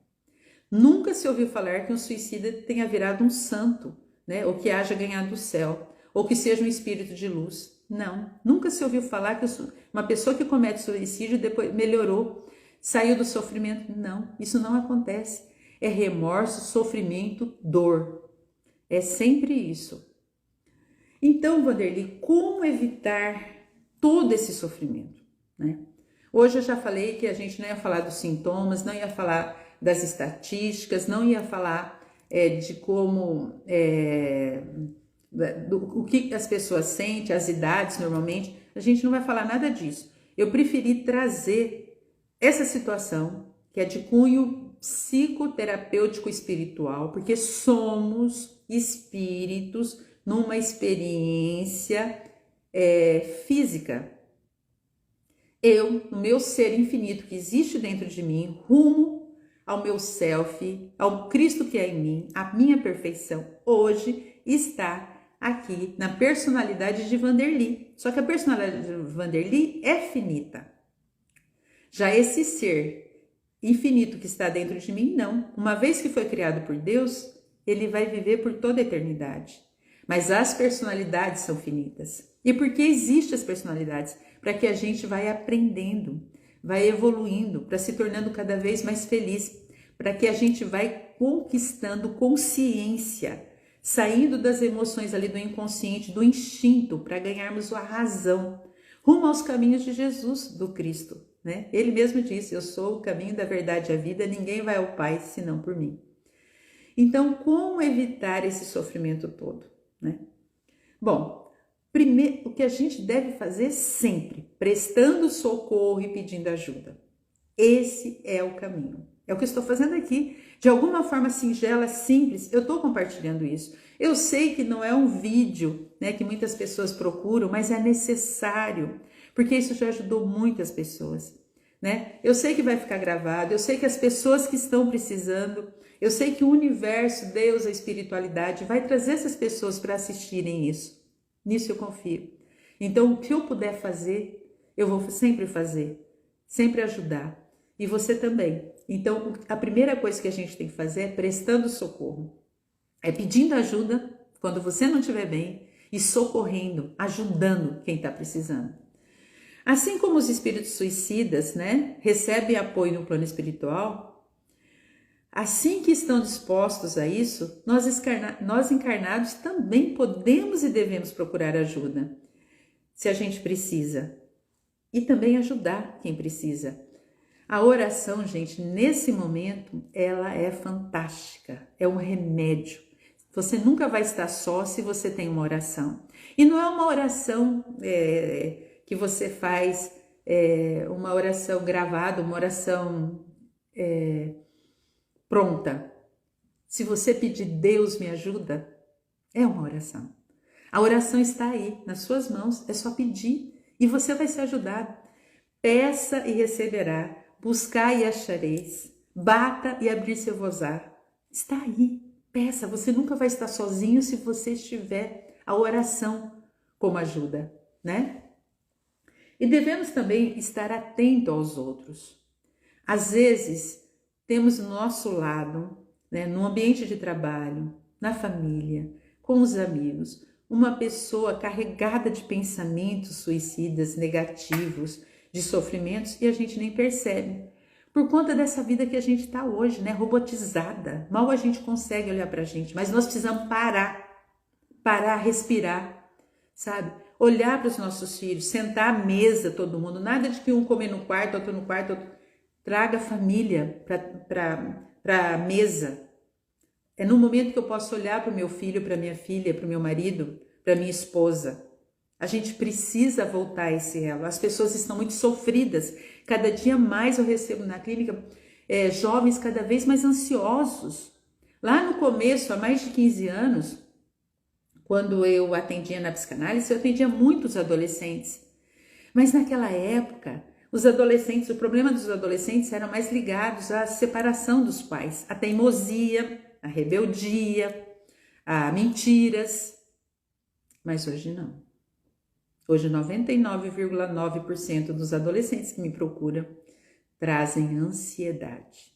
Nunca se ouviu falar que um suicida tenha virado um santo, né? Ou que haja ganhado o céu, ou que seja um espírito de luz. Não, nunca se ouviu falar que uma pessoa que comete suicídio depois melhorou, saiu do sofrimento. Não, isso não acontece. É remorso, sofrimento, dor. É sempre isso. Então, Vanderly, como evitar todo esse sofrimento, né? Hoje eu já falei que a gente não ia falar dos sintomas, não ia falar das estatísticas, não ia falar de como, o que as pessoas sentem, as idades normalmente, a gente não vai falar nada disso. Eu preferi trazer essa situação, que é de cunho psicoterapêutico espiritual, porque somos espíritos numa experiência física. Eu, no meu ser infinito que existe dentro de mim, rumo ao meu self, ao Cristo que é em mim, a minha perfeição, hoje está aqui na personalidade de Vanderly. Só que a personalidade de Vanderly é finita. Já esse ser infinito que está dentro de mim, não. Uma vez que foi criado por Deus, ele vai viver por toda a eternidade. Mas as personalidades são finitas. E por que existem as personalidades? Para que a gente vai aprendendo, vai evoluindo, para se tornando cada vez mais feliz, para que a gente vai conquistando consciência, saindo das emoções ali do inconsciente, do instinto, para ganharmos a razão, rumo aos caminhos de Jesus, do Cristo, né? Ele mesmo disse, eu sou o caminho da verdade e a vida, ninguém vai ao Pai senão por mim. Então, como evitar esse sofrimento todo, né? Bom, primeiro, o que a gente deve fazer sempre, prestando socorro e pedindo ajuda. Esse é o caminho. É o que eu estou fazendo aqui. De alguma forma singela, simples, eu estou compartilhando isso. Eu sei que não é um vídeo, né, que muitas pessoas procuram, mas é necessário, porque isso já ajudou muitas pessoas, né? Eu sei que vai ficar gravado, eu sei que as pessoas que estão precisando, eu sei que o universo, Deus, a espiritualidade vai trazer essas pessoas para assistirem isso. Nisso eu confio. Então, o que eu puder fazer, eu vou sempre fazer, sempre ajudar. E você também. Então, a primeira coisa que a gente tem que fazer é prestando socorro. É pedindo ajuda quando você não estiver bem e socorrendo, ajudando quem está precisando. Assim como os espíritos suicidas, né, recebem apoio no plano espiritual, assim que estão dispostos a isso, nós encarnados também podemos e devemos procurar ajuda, se a gente precisa, e também ajudar quem precisa. A oração, gente, nesse momento, ela é fantástica, é um remédio. Você nunca vai estar só se você tem uma oração. E não é uma oração que você faz, uma oração gravada, uma oração pronta. Se você pedir Deus me ajuda, é uma oração. A oração está aí, nas suas mãos, é só pedir e você vai ser ajudado. Peça e receberá. Buscai e achareis, bata e abrir-se-vos-á. Está aí, peça, você nunca vai estar sozinho se você estiver a oração como ajuda, né? E devemos também estar atento aos outros. Às vezes, temos no nosso lado, né, no ambiente de trabalho, na família, com os amigos, uma pessoa carregada de pensamentos suicidas, negativos, de sofrimentos, e a gente nem percebe. Por conta dessa vida que a gente está hoje, né? Robotizada. Mal a gente consegue olhar para a gente, mas nós precisamos parar, respirar, sabe? Olhar para os nossos filhos, sentar à mesa todo mundo, nada de que um comer no quarto, outro no quarto, outro... Traga a família para a mesa. É no momento que eu posso olhar para o meu filho, para minha filha, para o meu marido, para minha esposa. A gente precisa voltar a esse elo. As pessoas estão muito sofridas. Cada dia mais eu recebo na clínica jovens cada vez mais ansiosos. Lá no começo, há mais de 15 anos, quando eu atendia na psicanálise, eu atendia muitos adolescentes. Mas naquela época, os adolescentes, o problema dos adolescentes eram mais ligados à separação dos pais, à teimosia, à rebeldia, a mentiras. Mas hoje não. Hoje, 99,9% dos adolescentes que me procuram trazem ansiedade.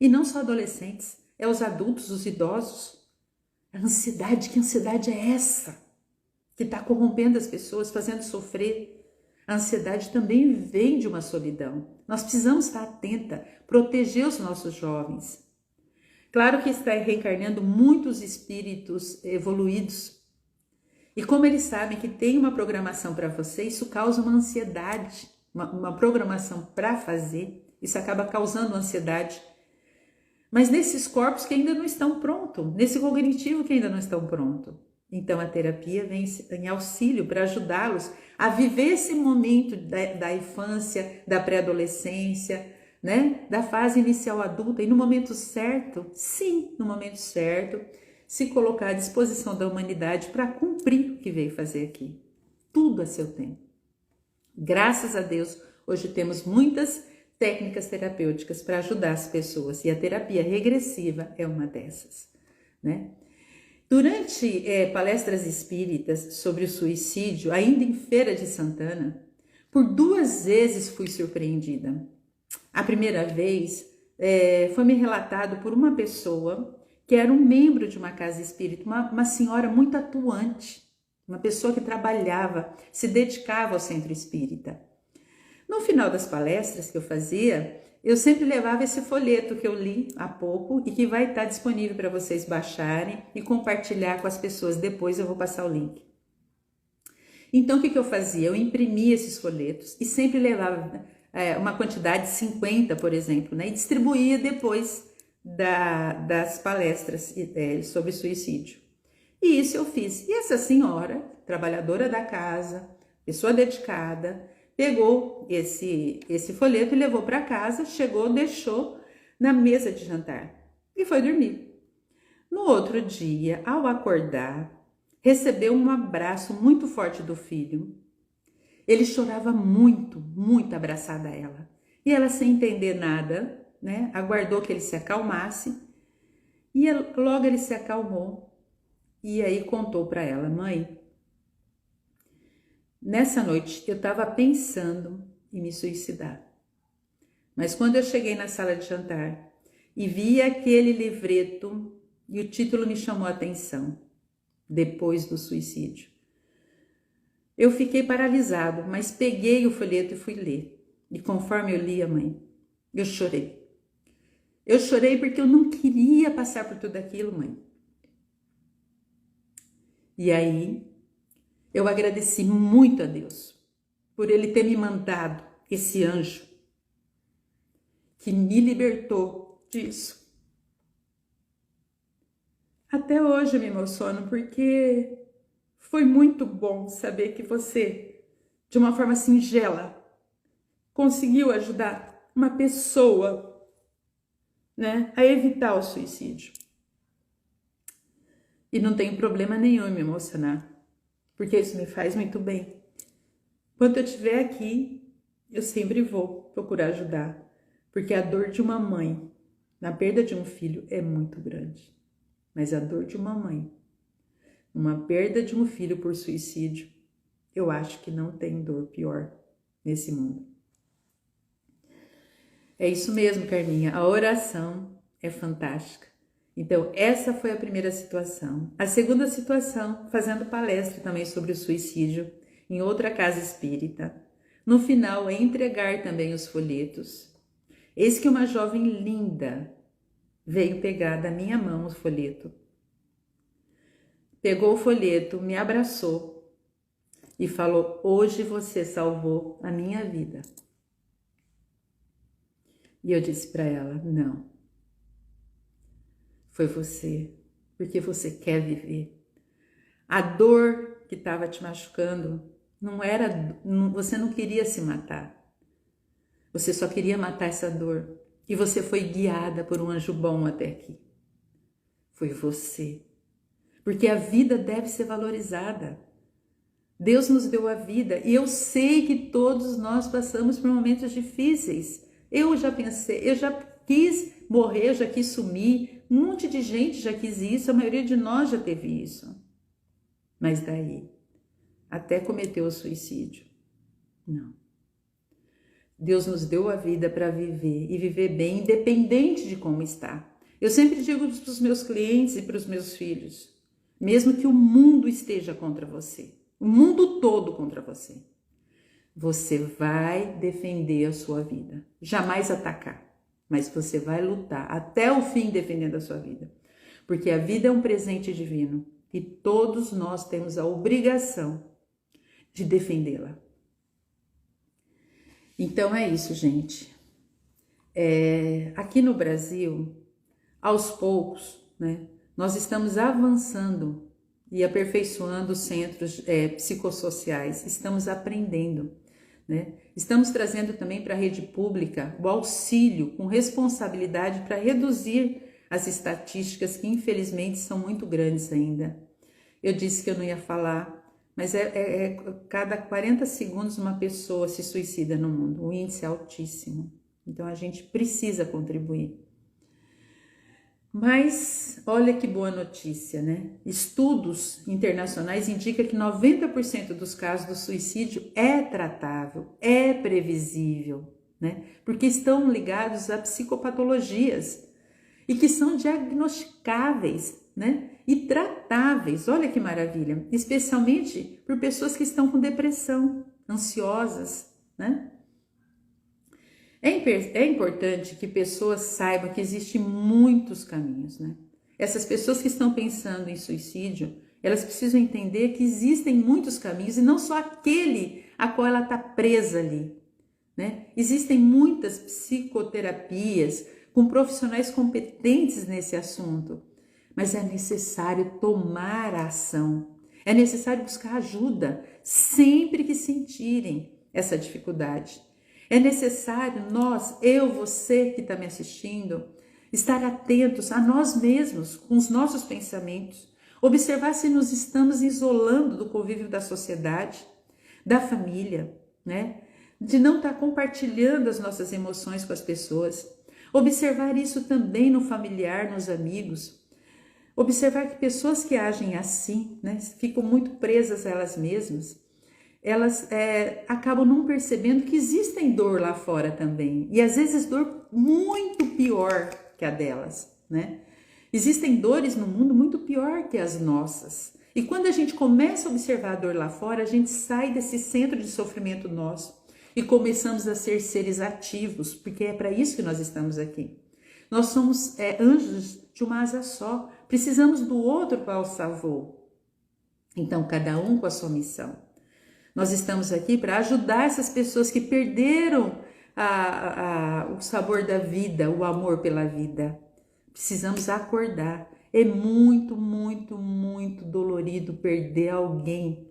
E não só adolescentes, é os adultos, os idosos. A ansiedade, que ansiedade é essa? Que está corrompendo as pessoas, fazendo sofrer. A ansiedade também vem de uma solidão. Nós precisamos estar atenta, proteger os nossos jovens. Claro que está reencarnando muitos espíritos evoluídos. E como eles sabem que tem uma programação para você, isso causa uma ansiedade, uma programação para fazer, isso acaba causando ansiedade. Mas nesses corpos que ainda não estão prontos, nesse cognitivo que ainda não estão prontos. Então a terapia vem em auxílio para ajudá-los a viver esse momento da infância, da pré-adolescência, né? Da fase inicial adulta, e no momento certo, sim, no momento certo, se colocar à disposição da humanidade para cumprir o que veio fazer aqui. Tudo a seu tempo. Graças a Deus, hoje temos muitas técnicas terapêuticas para ajudar as pessoas, e a terapia regressiva é uma dessas, né? Durante palestras espíritas sobre o suicídio, ainda em Feira de Santana, por 2 vezes fui surpreendida. A primeira vez foi me relatado por uma pessoa que era um membro de uma casa espírita, uma senhora muito atuante, uma pessoa que trabalhava, se dedicava ao centro espírita. No final das palestras que eu fazia, eu sempre levava esse folheto que eu li há pouco e que vai estar disponível para vocês baixarem e compartilhar com as pessoas. Depois eu vou passar o link. Então, o que eu fazia? Eu imprimia esses folhetos e sempre levava uma quantidade de 50, por exemplo, né? E distribuía depois das palestras sobre suicídio. E isso eu fiz. E essa senhora, trabalhadora da casa, pessoa dedicada, pegou esse folheto e levou para casa, chegou, deixou na mesa de jantar e foi dormir. No outro dia, ao acordar, recebeu um abraço muito forte do filho. Ele chorava muito, muito abraçada a ela. E ela, sem entender nada, né, aguardou que ele se acalmasse. E logo ele se acalmou. E aí contou para ela: mãe, nessa noite eu estava pensando em me suicidar. Mas quando eu cheguei na sala de jantar e vi aquele livreto, e o título me chamou a atenção, Depois do Suicídio. Eu fiquei paralisado, mas peguei o folheto e fui ler. E conforme eu lia, mãe, eu chorei. Eu chorei porque eu não queria passar por tudo aquilo, mãe. E aí, eu agradeci muito a Deus por Ele ter me mandado esse anjo que me libertou disso. Até hoje eu me emociono porque foi muito bom saber que você, de uma forma singela, conseguiu ajudar uma pessoa, né, a evitar o suicídio. E não tenho problema nenhum em me emocionar, porque isso me faz muito bem. Quando eu estiver aqui, eu sempre vou procurar ajudar, porque a dor de uma mãe na perda de um filho é muito grande. Mas a dor de uma mãe, uma perda de um filho por suicídio, eu acho que não tem dor pior nesse mundo. É isso mesmo, Carminha, a oração é fantástica. Então, essa foi a primeira situação. A segunda situação, fazendo palestra também sobre o suicídio em outra casa espírita. No final, entregar também os folhetos. Eis que uma jovem linda veio pegar da minha mão o folheto. Pegou o folheto, me abraçou e falou: hoje você salvou a minha vida. E eu disse para ela: não, foi você, porque você quer viver. A dor que estava te machucando você não queria se matar. Você só queria matar essa dor. E você foi guiada por um anjo bom até aqui. Foi você. Porque a vida deve ser valorizada. Deus nos deu a vida e eu sei que todos nós passamos por momentos difíceis. Eu já pensei, eu já quis morrer, eu já quis sumir, um monte de gente já quis isso, a maioria de nós já teve isso. Mas daí, até cometeu o suicídio. Não. Deus nos deu a vida para viver e viver bem, independente de como está. Eu sempre digo para os meus clientes e para os meus filhos, mesmo que o mundo esteja contra você, o mundo todo contra você, você vai defender a sua vida, jamais atacar, mas você vai lutar até o fim defendendo a sua vida, porque a vida é um presente divino e todos nós temos a obrigação de defendê-la. Então é isso, gente. Aqui no Brasil, aos poucos, né, nós estamos avançando e aperfeiçoando os centros psicossociais, estamos aprendendo, né? Estamos trazendo também para a rede pública o auxílio com responsabilidade para reduzir as estatísticas que infelizmente são muito grandes ainda. Eu disse que eu não ia falar, mas cada 40 segundos uma pessoa se suicida no mundo, o índice é altíssimo. Então a gente precisa contribuir. Mas olha que boa notícia, né? Estudos internacionais indicam que 90% dos casos do suicídio é tratável, é previsível, né? Porque estão ligados a psicopatologias e que são diagnosticáveis, né? E tratáveis, olha que maravilha, especialmente por pessoas que estão com depressão, ansiosas, né? É importante que pessoas saibam que existem muitos caminhos, né? Essas pessoas que estão pensando em suicídio, elas precisam entender que existem muitos caminhos e não só aquele a qual ela está presa ali, né? Existem muitas psicoterapias com profissionais competentes nesse assunto, mas é necessário tomar a ação, é necessário buscar ajuda sempre que sentirem essa dificuldade. É necessário nós, eu, você que está me assistindo, estar atentos a nós mesmos, com os nossos pensamentos, observar se nos estamos isolando do convívio da sociedade, da família, né? De não estar compartilhando as nossas emoções com as pessoas. Observar isso também no familiar, nos amigos. Observar que pessoas que agem assim, né, ficam muito presas a elas mesmas, elas acabam não percebendo que existem dor lá fora também. E às vezes dor muito pior que a delas, né? Existem dores no mundo muito pior que as nossas. E quando a gente começa a observar a dor lá fora, a gente sai desse centro de sofrimento nosso e começamos a ser seres ativos, porque é para isso que nós estamos aqui. Nós somos anjos de uma asa só, precisamos do outro para alçar voo. Então, cada um com a sua missão. Nós estamos aqui para ajudar essas pessoas que perderam o sabor da vida, o amor pela vida. Precisamos acordar. É muito, muito, muito dolorido perder alguém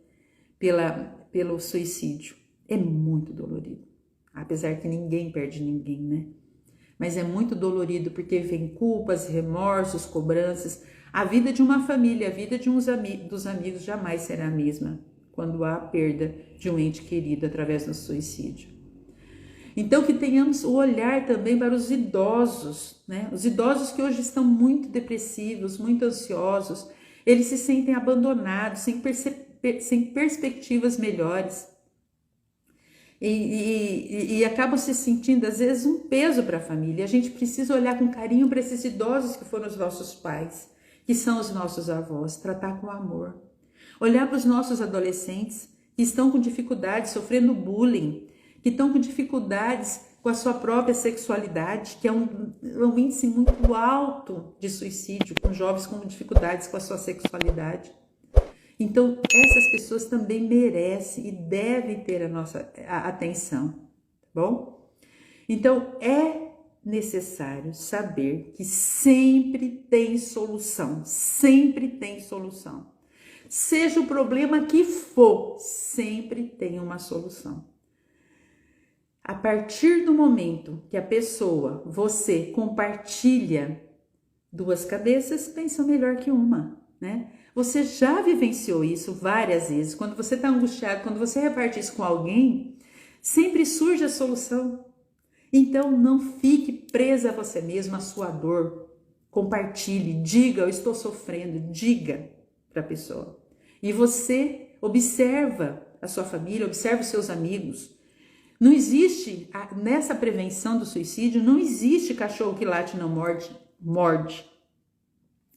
pelo suicídio. É muito dolorido. Apesar que ninguém perde ninguém, né? Mas é muito dolorido porque vem culpas, remorsos, cobranças. A vida de uma família, a vida de dos amigos jamais será a mesma quando há a perda de um ente querido através do suicídio. Então que tenhamos o olhar também para os idosos, né? Os idosos que hoje estão muito depressivos, muito ansiosos, eles se sentem abandonados, sem perspectivas melhores. E acabam se sentindo, às vezes, um peso para a família. A gente precisa olhar com carinho para esses idosos que foram os nossos pais, que são os nossos avós, tratar com amor. Olhar para os nossos adolescentes que estão com dificuldades, sofrendo bullying, que estão com dificuldades com a sua própria sexualidade, que é um índice muito alto de suicídio, com jovens com dificuldades com a sua sexualidade. Então, essas pessoas também merecem e devem ter a nossa atenção, tá bom? Então, é necessário saber que sempre tem solução, sempre tem solução. Seja o problema que for, sempre tem uma solução. A partir do momento que a pessoa, você, compartilha, duas cabeças pensam melhor que uma, né? Você já vivenciou isso várias vezes. Quando você está angustiado, quando você reparte isso com alguém, sempre surge a solução. Então, não fique presa a você mesmo, a sua dor. Compartilhe, diga, eu estou sofrendo, diga para a pessoa. E você observa a sua família, observa os seus amigos. Não existe, nessa prevenção do suicídio, não existe cachorro que late e não morde.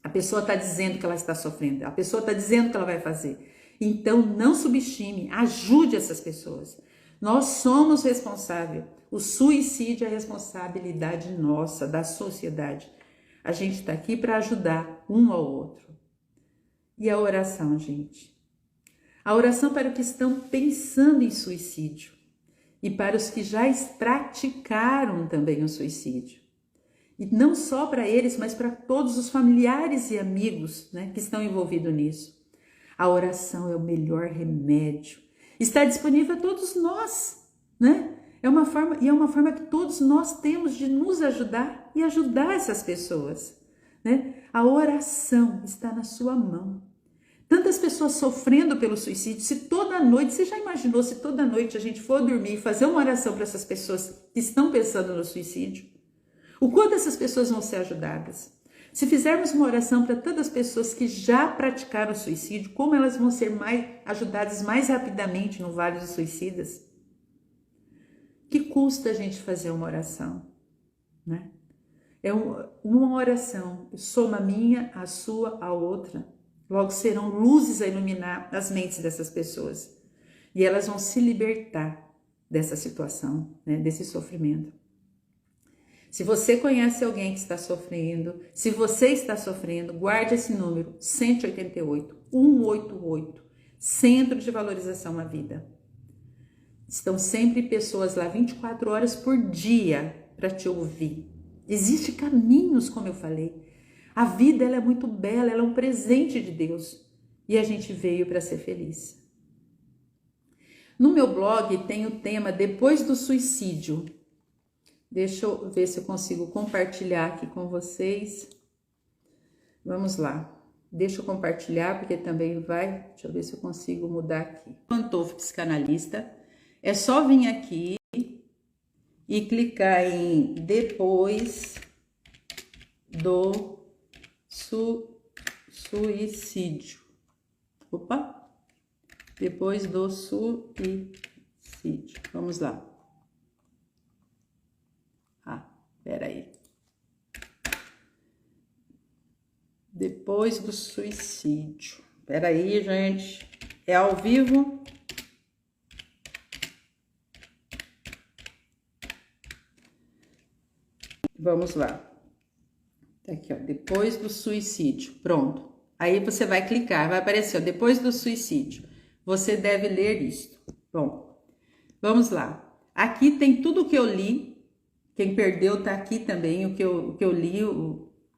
A pessoa está dizendo que ela está sofrendo, a pessoa está dizendo que ela vai fazer. Então, não subestime, ajude essas pessoas. Nós somos responsáveis. O suicídio é responsabilidade nossa, da sociedade. A gente está aqui para ajudar um ao outro. E a oração, gente? A oração para os que estão pensando em suicídio e para os que já praticaram também o suicídio. E não só para eles, mas para todos os familiares e amigos, né, que estão envolvidos nisso. A oração é o melhor remédio. Está disponível a todos nós, né? É uma forma que todos nós temos de nos ajudar e ajudar essas pessoas, né? A oração está na sua mão. Tantas pessoas sofrendo pelo suicídio, se toda noite, você já imaginou se toda noite a gente for dormir e fazer uma oração para essas pessoas que estão pensando no suicídio? O quanto essas pessoas vão ser ajudadas? Se fizermos uma oração para todas as pessoas que já praticaram o suicídio, como elas vão ser ajudadas mais rapidamente no Vale dos Suicidas? Que custa a gente fazer uma oração, né? É uma oração, soma a minha, a sua, a outra. Logo serão luzes a iluminar as mentes dessas pessoas. E elas vão se libertar dessa situação, né, desse sofrimento. Se você conhece alguém que está sofrendo, se você está sofrendo, guarde esse número, 188, 188, Centro de Valorização à Vida. Estão sempre pessoas lá 24 horas por dia para te ouvir. Existem caminhos, como eu falei. A vida ela é muito bela, ela é um presente de Deus. E a gente veio para ser feliz. No meu blog tem o tema Depois do Suicídio. Deixa eu ver se eu consigo compartilhar aqui com vocês. Vamos lá. Deixa eu compartilhar, porque também vai... Deixa eu ver se eu consigo mudar aqui. Pantofo Psicanalista. É só vir aqui e clicar em Depois do Suicídio. Opa! Depois do suicídio. Vamos lá. Peraí. Depois do suicídio. Peraí, gente. É ao vivo? Vamos lá. Tá aqui, ó. Depois do suicídio. Pronto. Aí você vai clicar, vai aparecer, ó, depois do suicídio. Você deve ler isto. Bom, vamos lá. Aqui tem tudo o que eu li. Quem perdeu tá aqui também, o que eu li,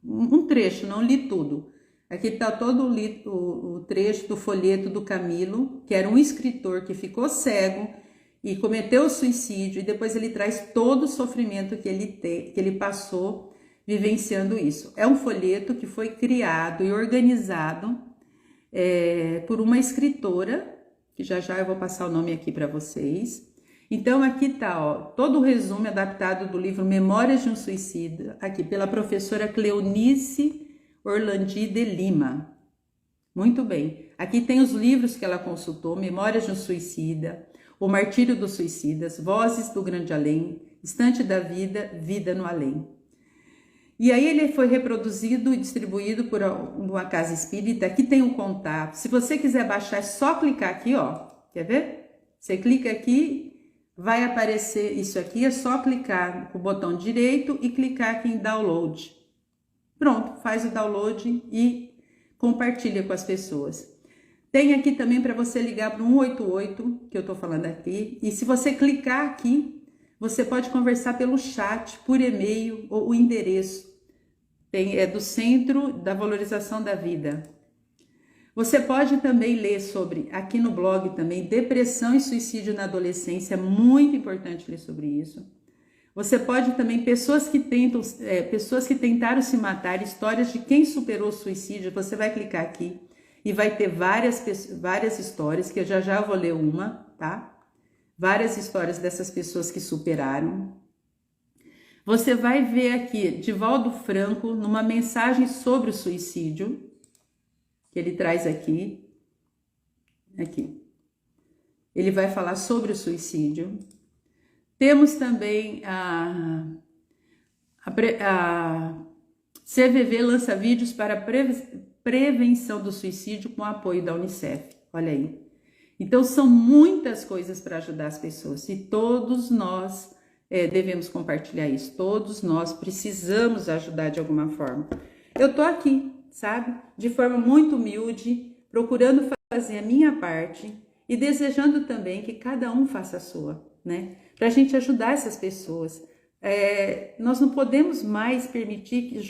um trecho, não li tudo. Aqui tá todo o trecho do folheto do Camilo, que era um escritor que ficou cego e cometeu suicídio, e depois ele traz todo o sofrimento que ele passou vivenciando isso. É um folheto que foi criado e organizado por uma escritora, que já eu vou passar o nome aqui para vocês. Então aqui tá, ó, todo o resumo adaptado do livro Memórias de um Suicida, aqui pela professora Cleonice Orlandi de Lima. Muito bem. Aqui tem os livros que ela consultou: Memórias de um Suicida, O Martírio dos Suicidas, Vozes do Grande Além, Estante da Vida, Vida no Além. E aí ele foi reproduzido e distribuído por uma casa espírita. Aqui tem um contato. Se você quiser baixar, é só clicar aqui, ó. Quer ver? Você clica aqui, vai aparecer isso aqui. É só clicar com o botão direito e clicar aqui em download. Pronto, faz o download e compartilha com as pessoas. Tem aqui também para você ligar para o 188, que eu tô falando aqui. E se você clicar aqui, você pode conversar pelo chat, por e-mail ou o endereço. É do Centro da Valorização da Vida. Você pode também ler sobre, aqui no blog também, depressão e suicídio na adolescência. É muito importante ler sobre isso. Você pode também, pessoas que tentaram se matar, histórias de quem superou o suicídio. Você vai clicar aqui e vai ter várias histórias, que eu já vou ler uma, tá? Várias histórias dessas pessoas que superaram. Você vai ver aqui Divaldo Franco numa mensagem sobre o suicídio, que ele traz aqui. Ele vai falar sobre o suicídio. Temos também a CVV lança vídeos para prevenção do suicídio com apoio da Unicef. Olha aí. Então, são muitas coisas para ajudar as pessoas e todos nós devemos compartilhar isso. Todos nós precisamos ajudar de alguma forma. Eu tô aqui, sabe? De forma muito humilde, procurando fazer a minha parte e desejando também que cada um faça a sua, né? Para a gente ajudar essas pessoas. Nós não podemos mais permitir que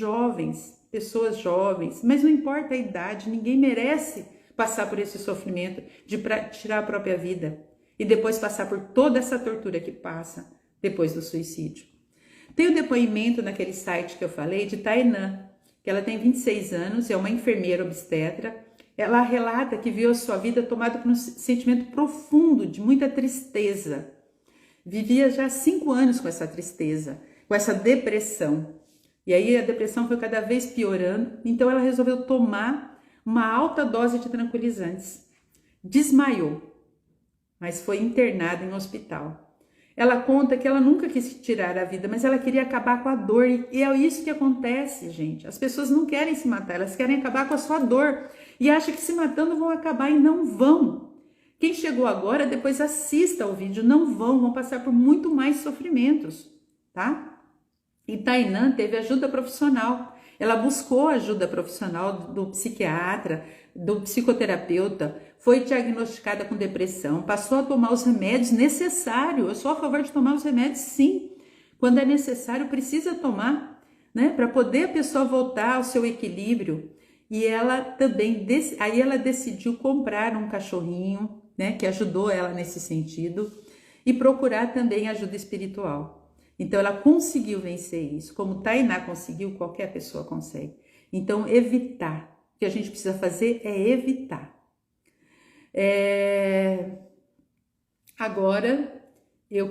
pessoas jovens, mas não importa a idade, ninguém merece passar por esse sofrimento de tirar a própria vida e depois passar por toda essa tortura que passa depois do suicídio. Tem o depoimento naquele site que eu falei de Tainã, que ela tem 26 anos, é uma enfermeira obstetra. Ela relata que viu a sua vida tomada por um sentimento profundo de muita tristeza. Vivia já 5 anos com essa tristeza, com essa depressão. E aí a depressão foi cada vez piorando, então ela resolveu tomar uma alta dose de tranquilizantes. Desmaiou, mas foi internada em um hospital. Ela conta que ela nunca quis tirar a vida, mas ela queria acabar com a dor. E é isso que acontece, gente. As pessoas não querem se matar, elas querem acabar com a sua dor. E acham que se matando vão acabar e não vão. Quem chegou agora, depois assista ao vídeo. Não vão passar por muito mais sofrimentos, tá? E Tainã teve ajuda profissional. Ela buscou ajuda profissional do psiquiatra, do psicoterapeuta, foi diagnosticada com depressão, passou a tomar os remédios necessários. Eu sou a favor de tomar os remédios, sim. Quando é necessário, precisa tomar, né? Para poder a pessoa voltar ao seu equilíbrio. E ela também, aí ela decidiu comprar um cachorrinho, né, que ajudou ela nesse sentido, e procurar também ajuda espiritual. Então ela conseguiu vencer isso, como Tainá conseguiu, qualquer pessoa consegue. Então evitar, o que a gente precisa fazer é evitar. Agora eu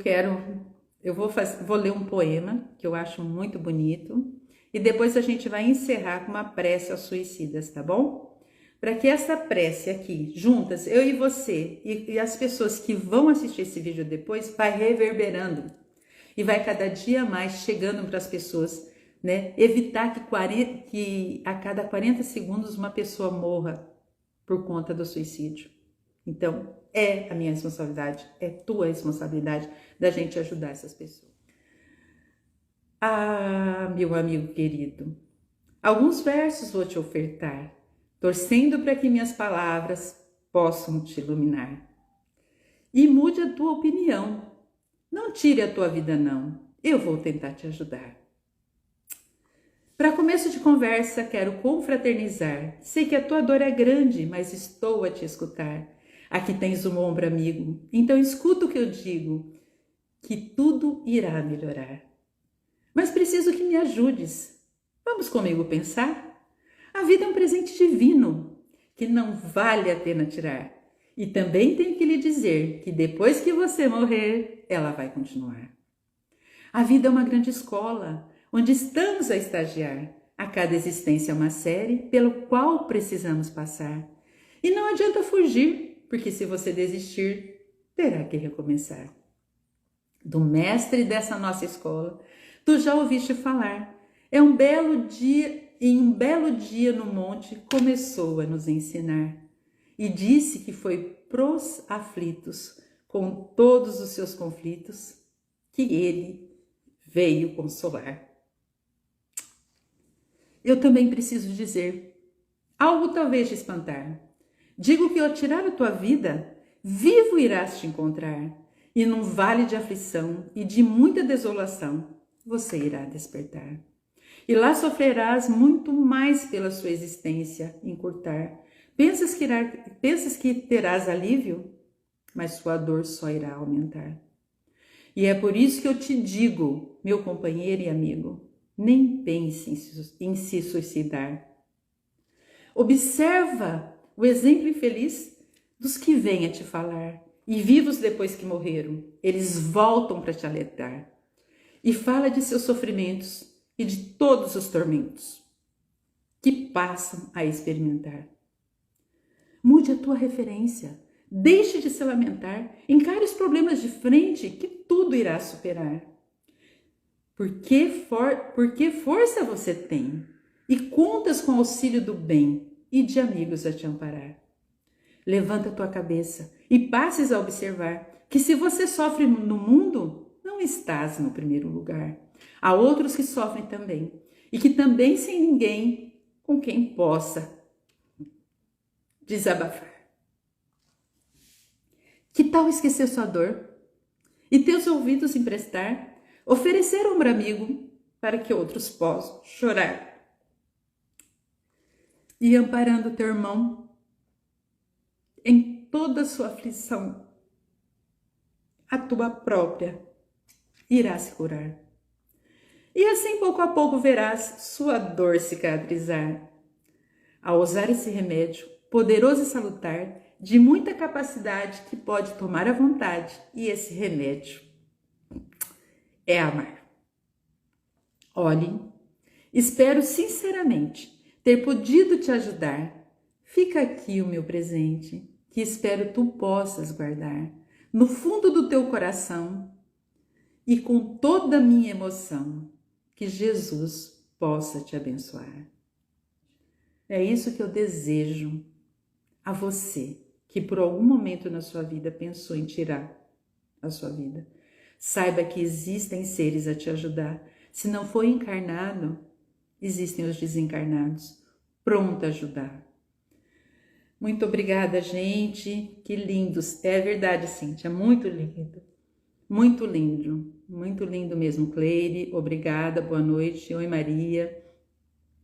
vou ler um poema que eu acho muito bonito e depois a gente vai encerrar com uma prece aos suicidas, tá bom? Para que essa prece aqui, juntas, eu e você e as pessoas que vão assistir esse vídeo depois, vai reverberando e vai cada dia mais chegando para as pessoas, né? Evitar que a cada 40 segundos uma pessoa morra por conta do suicídio. Então, é a minha responsabilidade, é tua responsabilidade da gente ajudar essas pessoas. Ah, meu amigo querido, alguns versos vou te ofertar, torcendo para que minhas palavras possam te iluminar. E mude a tua opinião, não tire a tua vida não, eu vou tentar te ajudar. Para começo de conversa, quero confraternizar, sei que a tua dor é grande, mas estou a te escutar. Aqui tens um ombro amigo, então escuta o que eu digo, que tudo irá melhorar. Mas preciso que me ajudes. Vamos comigo pensar? A vida é um presente divino, que não vale a pena tirar. E também tenho que lhe dizer que depois que você morrer, ela vai continuar. A vida é uma grande escola, onde estamos a estagiar. A cada existência é uma série pelo qual precisamos passar. E não adianta fugir, porque se você desistir, terá que recomeçar. Do mestre dessa nossa escola, tu já ouviste falar. Em um belo dia no monte, começou a nos ensinar. E disse que foi pros aflitos, com todos os seus conflitos, que ele veio consolar. Eu também preciso dizer, algo talvez te espantar. Digo que ao tirar a tua vida, vivo irás te encontrar, e num vale de aflição e de muita desolação, você irá despertar. E lá sofrerás muito mais pela sua existência encurtar. Pensas que terás alívio, mas sua dor só irá aumentar. E é por isso que eu te digo, meu companheiro e amigo, nem pense em se suicidar. Observa o exemplo infeliz dos que vêm a te falar, e vivos depois que morreram, eles voltam para te alertar. E fala de seus sofrimentos e de todos os tormentos que passam a experimentar. Mude a tua referência, deixe de se lamentar, encare os problemas de frente que tudo irá superar. Porque força você tem e contas com o auxílio do bem e de amigos a te amparar. Levanta a tua cabeça e passes a observar que se você sofre no mundo, não estás no primeiro lugar. Há outros que sofrem também e que também sem ninguém com quem possa desabafar. Que tal esquecer sua dor e teus ouvidos emprestar, oferecer ombro amigo para que outros possam chorar? E amparando teu irmão em toda a sua aflição, a tua própria irá se curar. E assim pouco a pouco verás sua dor cicatrizar. Ao usar esse remédio, poderoso e salutar, de muita capacidade que pode tomar à vontade, e esse remédio é amar. Olhe, espero sinceramente ter podido te ajudar. Fica aqui o meu presente, que espero tu possas guardar no fundo do teu coração e com toda a minha emoção, que Jesus possa te abençoar. É isso que eu desejo a você, que por algum momento na sua vida pensou em tirar a sua vida. Saiba que existem seres a te ajudar. Se não foi encarnado, existem os desencarnados, pronto a ajudar. Muito obrigada, gente. Que lindos. É verdade, Cíntia, muito lindo. Muito lindo. Muito lindo mesmo, Cleire. Obrigada, boa noite. Oi, Maria.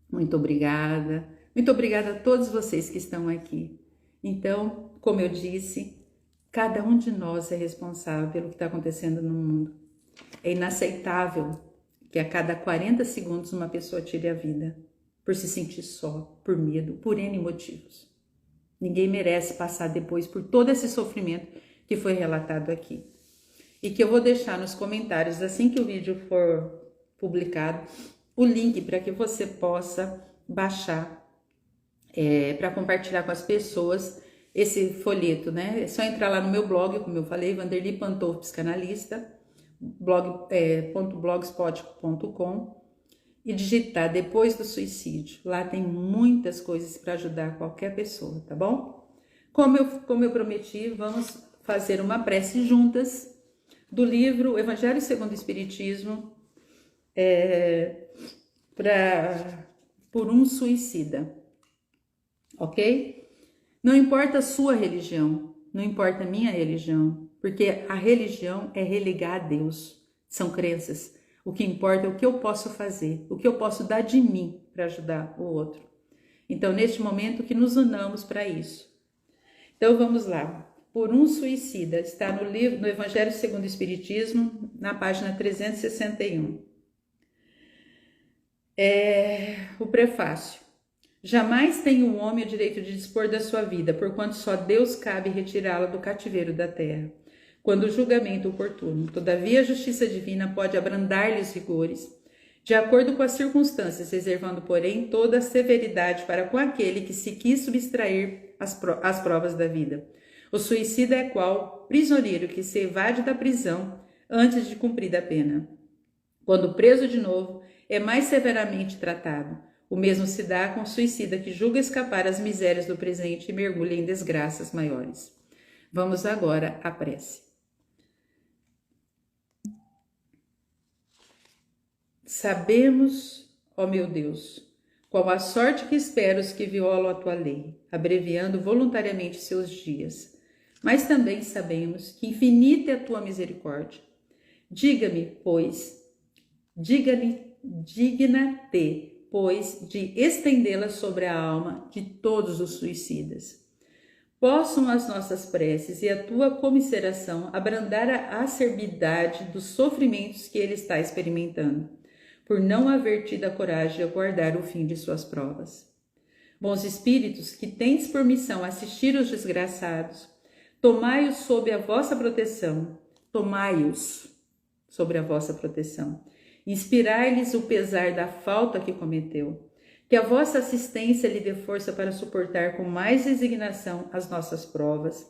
Muito obrigada. Muito obrigada a todos vocês que estão aqui. Então, como eu disse, Cada um de nós é responsável pelo que está acontecendo no mundo. É inaceitável que a cada 40 segundos uma pessoa tire a vida por se sentir só, por medo, por N motivos. Ninguém merece passar depois por todo esse sofrimento que foi relatado aqui. E que eu vou deixar nos comentários, assim que o vídeo for publicado, o link para que você possa baixar, para compartilhar com as pessoas esse folheto, né? É só entrar lá no meu blog, como eu falei, Vanderly Pantolfo Psicanalista, blogspot.com, e digitar Depois do Suicídio. Lá tem muitas coisas para ajudar qualquer pessoa, tá bom? Como eu prometi, vamos fazer uma prece juntas do livro Evangelho segundo o Espiritismo, por um suicida, ok? Não importa a sua religião, não importa a minha religião, porque a religião é religar a Deus, são crenças. O que importa é o que eu posso fazer, o que eu posso dar de mim para ajudar o outro. Então, neste momento, que nos unamos para isso. Então, vamos lá. Por um suicida, está no livro, no Evangelho segundo o Espiritismo, na página 361. O prefácio. Jamais tem um homem o direito de dispor da sua vida, porquanto só Deus cabe retirá-la do cativeiro da terra, quando o julgamento oportuno. Todavia, a justiça divina pode abrandar-lhe os rigores, de acordo com as circunstâncias, reservando, porém, toda a severidade para com aquele que se quis subtrair às provas da vida. O suicida é qual prisioneiro que se evade da prisão antes de cumprida a pena. Quando preso de novo, é mais severamente tratado. O mesmo se dá com o suicida que julga escapar às misérias do presente e mergulha em desgraças maiores. Vamos agora à prece. Sabemos, ó meu Deus, qual a sorte que espero os que violam a tua lei, abreviando voluntariamente seus dias. Mas também sabemos que infinita é a tua misericórdia. Digna-te, pois, de estendê-la sobre a alma de todos os suicidas. Possam as nossas preces e a tua comiseração abrandar a acerbidade dos sofrimentos que ele está experimentando, por não haver tido a coragem de aguardar o fim de suas provas. Bons espíritos, que tendes por missão assistir os desgraçados, tomai-os sob a vossa proteção, inspirai-lhes o pesar da falta que cometeu, que a vossa assistência lhe dê força para suportar com mais resignação as nossas provas,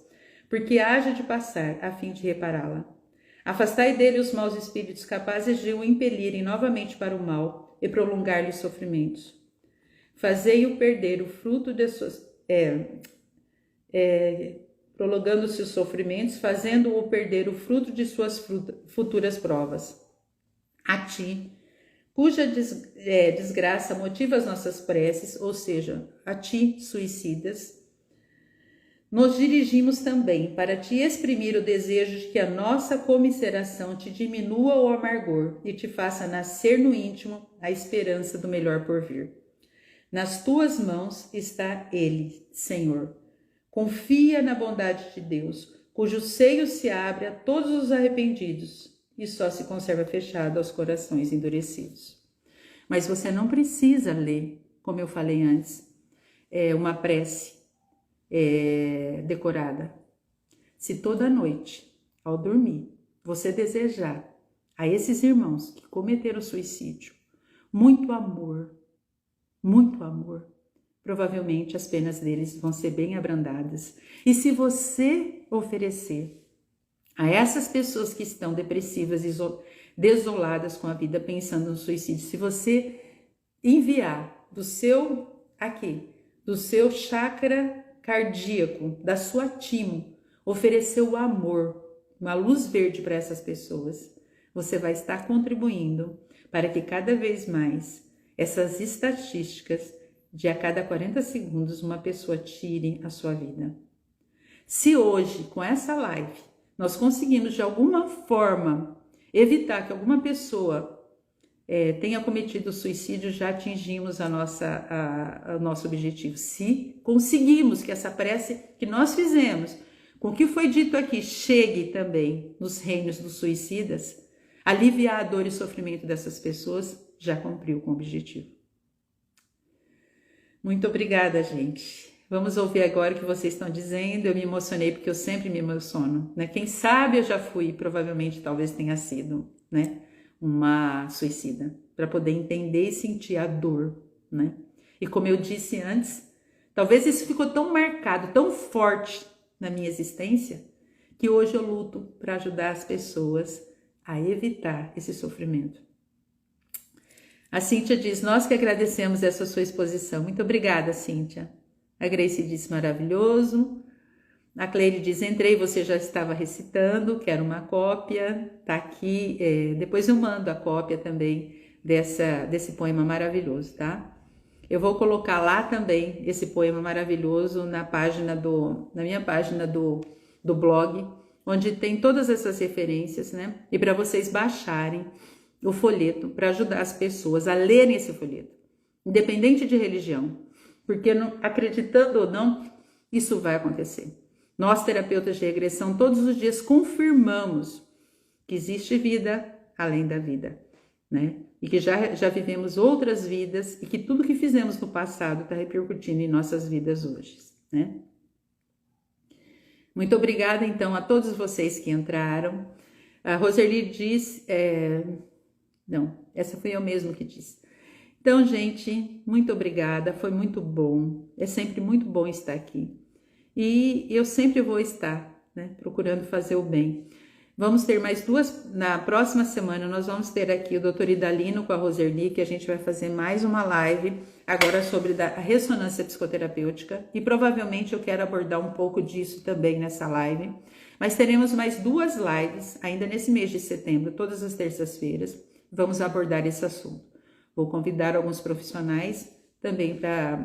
porque haja de passar a fim de repará-la. Afastai dele os maus espíritos capazes de o impelirem novamente para o mal e prolongar-lhe os sofrimentos. Fazei-o perder o fruto de suas... prolongando-se os sofrimentos, fazendo-o perder o fruto de suas futuras provas. A ti, cuja desgraça motiva as nossas preces, ou seja, a ti, suicidas, nos dirigimos também para te exprimir o desejo de que a nossa comiseração te diminua o amargor e te faça nascer no íntimo a esperança do melhor por vir. Nas tuas mãos está ele, Senhor. Confia na bondade de Deus, cujo seio se abre a todos os arrependidos e só se conserva fechado aos corações endurecidos. Mas você não precisa ler, como eu falei antes, uma prece decorada. Se toda noite, ao dormir, você desejar a esses irmãos que cometeram suicídio muito amor, provavelmente as penas deles vão ser bem abrandadas. E se você oferecer a essas pessoas que estão depressivas, desoladas com a vida, pensando no suicídio, se você enviar do seu chakra cardíaco, da sua timo, oferecer o amor, uma luz verde para essas pessoas, você vai estar contribuindo para que cada vez mais essas estatísticas de a cada 40 segundos uma pessoa tire a sua vida. Se hoje, com essa live, nós conseguimos de alguma forma evitar que alguma pessoa tenha cometido suicídio, já atingimos o nosso objetivo. Se conseguimos que essa prece que nós fizemos com o que foi dito aqui, chegue também nos reinos dos suicidas, aliviar a dor e sofrimento dessas pessoas, já cumpriu com o objetivo. Muito obrigada, gente. Vamos ouvir agora o que vocês estão dizendo. Eu me emocionei porque eu sempre me emociono, né? Quem sabe eu já fui, provavelmente talvez tenha sido, né, uma suicida, para poder entender e sentir a dor, né? E como eu disse antes, talvez isso ficou tão marcado, tão forte na minha existência, que hoje eu luto para ajudar as pessoas a evitar esse sofrimento. A Cíntia diz, nós que agradecemos essa sua exposição. Muito obrigada, Cíntia. A Grace diz, maravilhoso. A Cleide diz, entrei, você já estava recitando, quero uma cópia, tá aqui. Depois eu mando a cópia também desse poema maravilhoso, tá? Eu vou colocar lá também esse poema maravilhoso na minha página do blog, onde tem todas essas referências, né? E para vocês baixarem o folheto, para ajudar as pessoas a lerem esse folheto, independente de religião, porque acreditando ou não, isso vai acontecer. Nós, terapeutas de regressão, todos os dias confirmamos que existe vida além da vida, né? E que já vivemos outras vidas e que tudo que fizemos no passado está repercutindo em nossas vidas hoje, né? Muito obrigada, então, a todos vocês que entraram. A Roseli diz... Não, essa foi eu mesmo que disse. Então, gente, muito obrigada, foi muito bom. É sempre muito bom estar aqui. E eu sempre vou estar, né, procurando fazer o bem. Vamos ter mais duas, na próxima semana nós vamos ter aqui o Dr. Idalino com a Roseli, que a gente vai fazer mais uma live agora sobre a ressonância psicoterapêutica e provavelmente eu quero abordar um pouco disso também nessa live. Mas teremos mais duas lives ainda nesse mês de setembro, todas as terças-feiras, vamos abordar esse assunto. Vou convidar alguns profissionais também para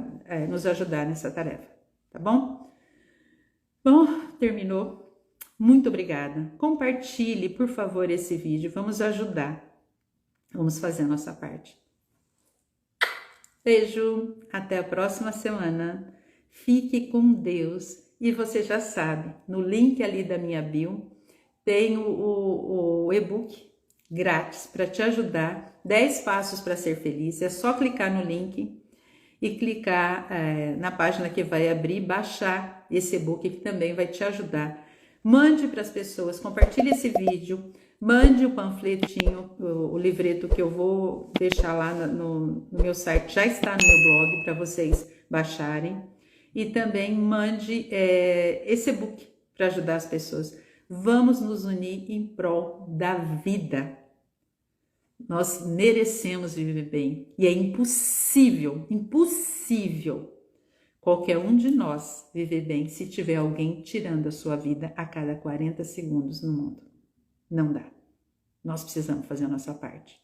nos ajudar nessa tarefa, tá bom? Bom, terminou. Muito obrigada. Compartilhe, por favor, esse vídeo. Vamos ajudar. Vamos fazer a nossa parte. Beijo. Até a próxima semana. Fique com Deus. E você já sabe, no link ali da minha bio, tem o e-book grátis para te ajudar. 10 passos para ser feliz. É só clicar no link e clicar na página que vai abrir, baixar esse e-book que também vai te ajudar. Mande para as pessoas, compartilhe esse vídeo, mande o panfletinho, o livreto que eu vou deixar lá no meu site, já está no meu blog para vocês baixarem. E também mande esse e-book para ajudar as pessoas. Vamos nos unir em prol da vida. Nós merecemos viver bem e é impossível qualquer um de nós viver bem se tiver alguém tirando a sua vida a cada 40 segundos no mundo. Não dá. Nós precisamos fazer a nossa parte.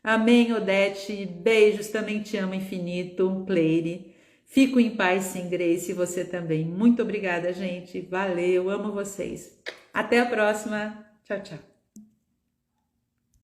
Amém, Odete. Beijos, também te amo infinito, Cleire. Fico em paz, sim, Grace, e você também. Muito obrigada, gente. Valeu, amo vocês. Até a próxima. Tchau, tchau.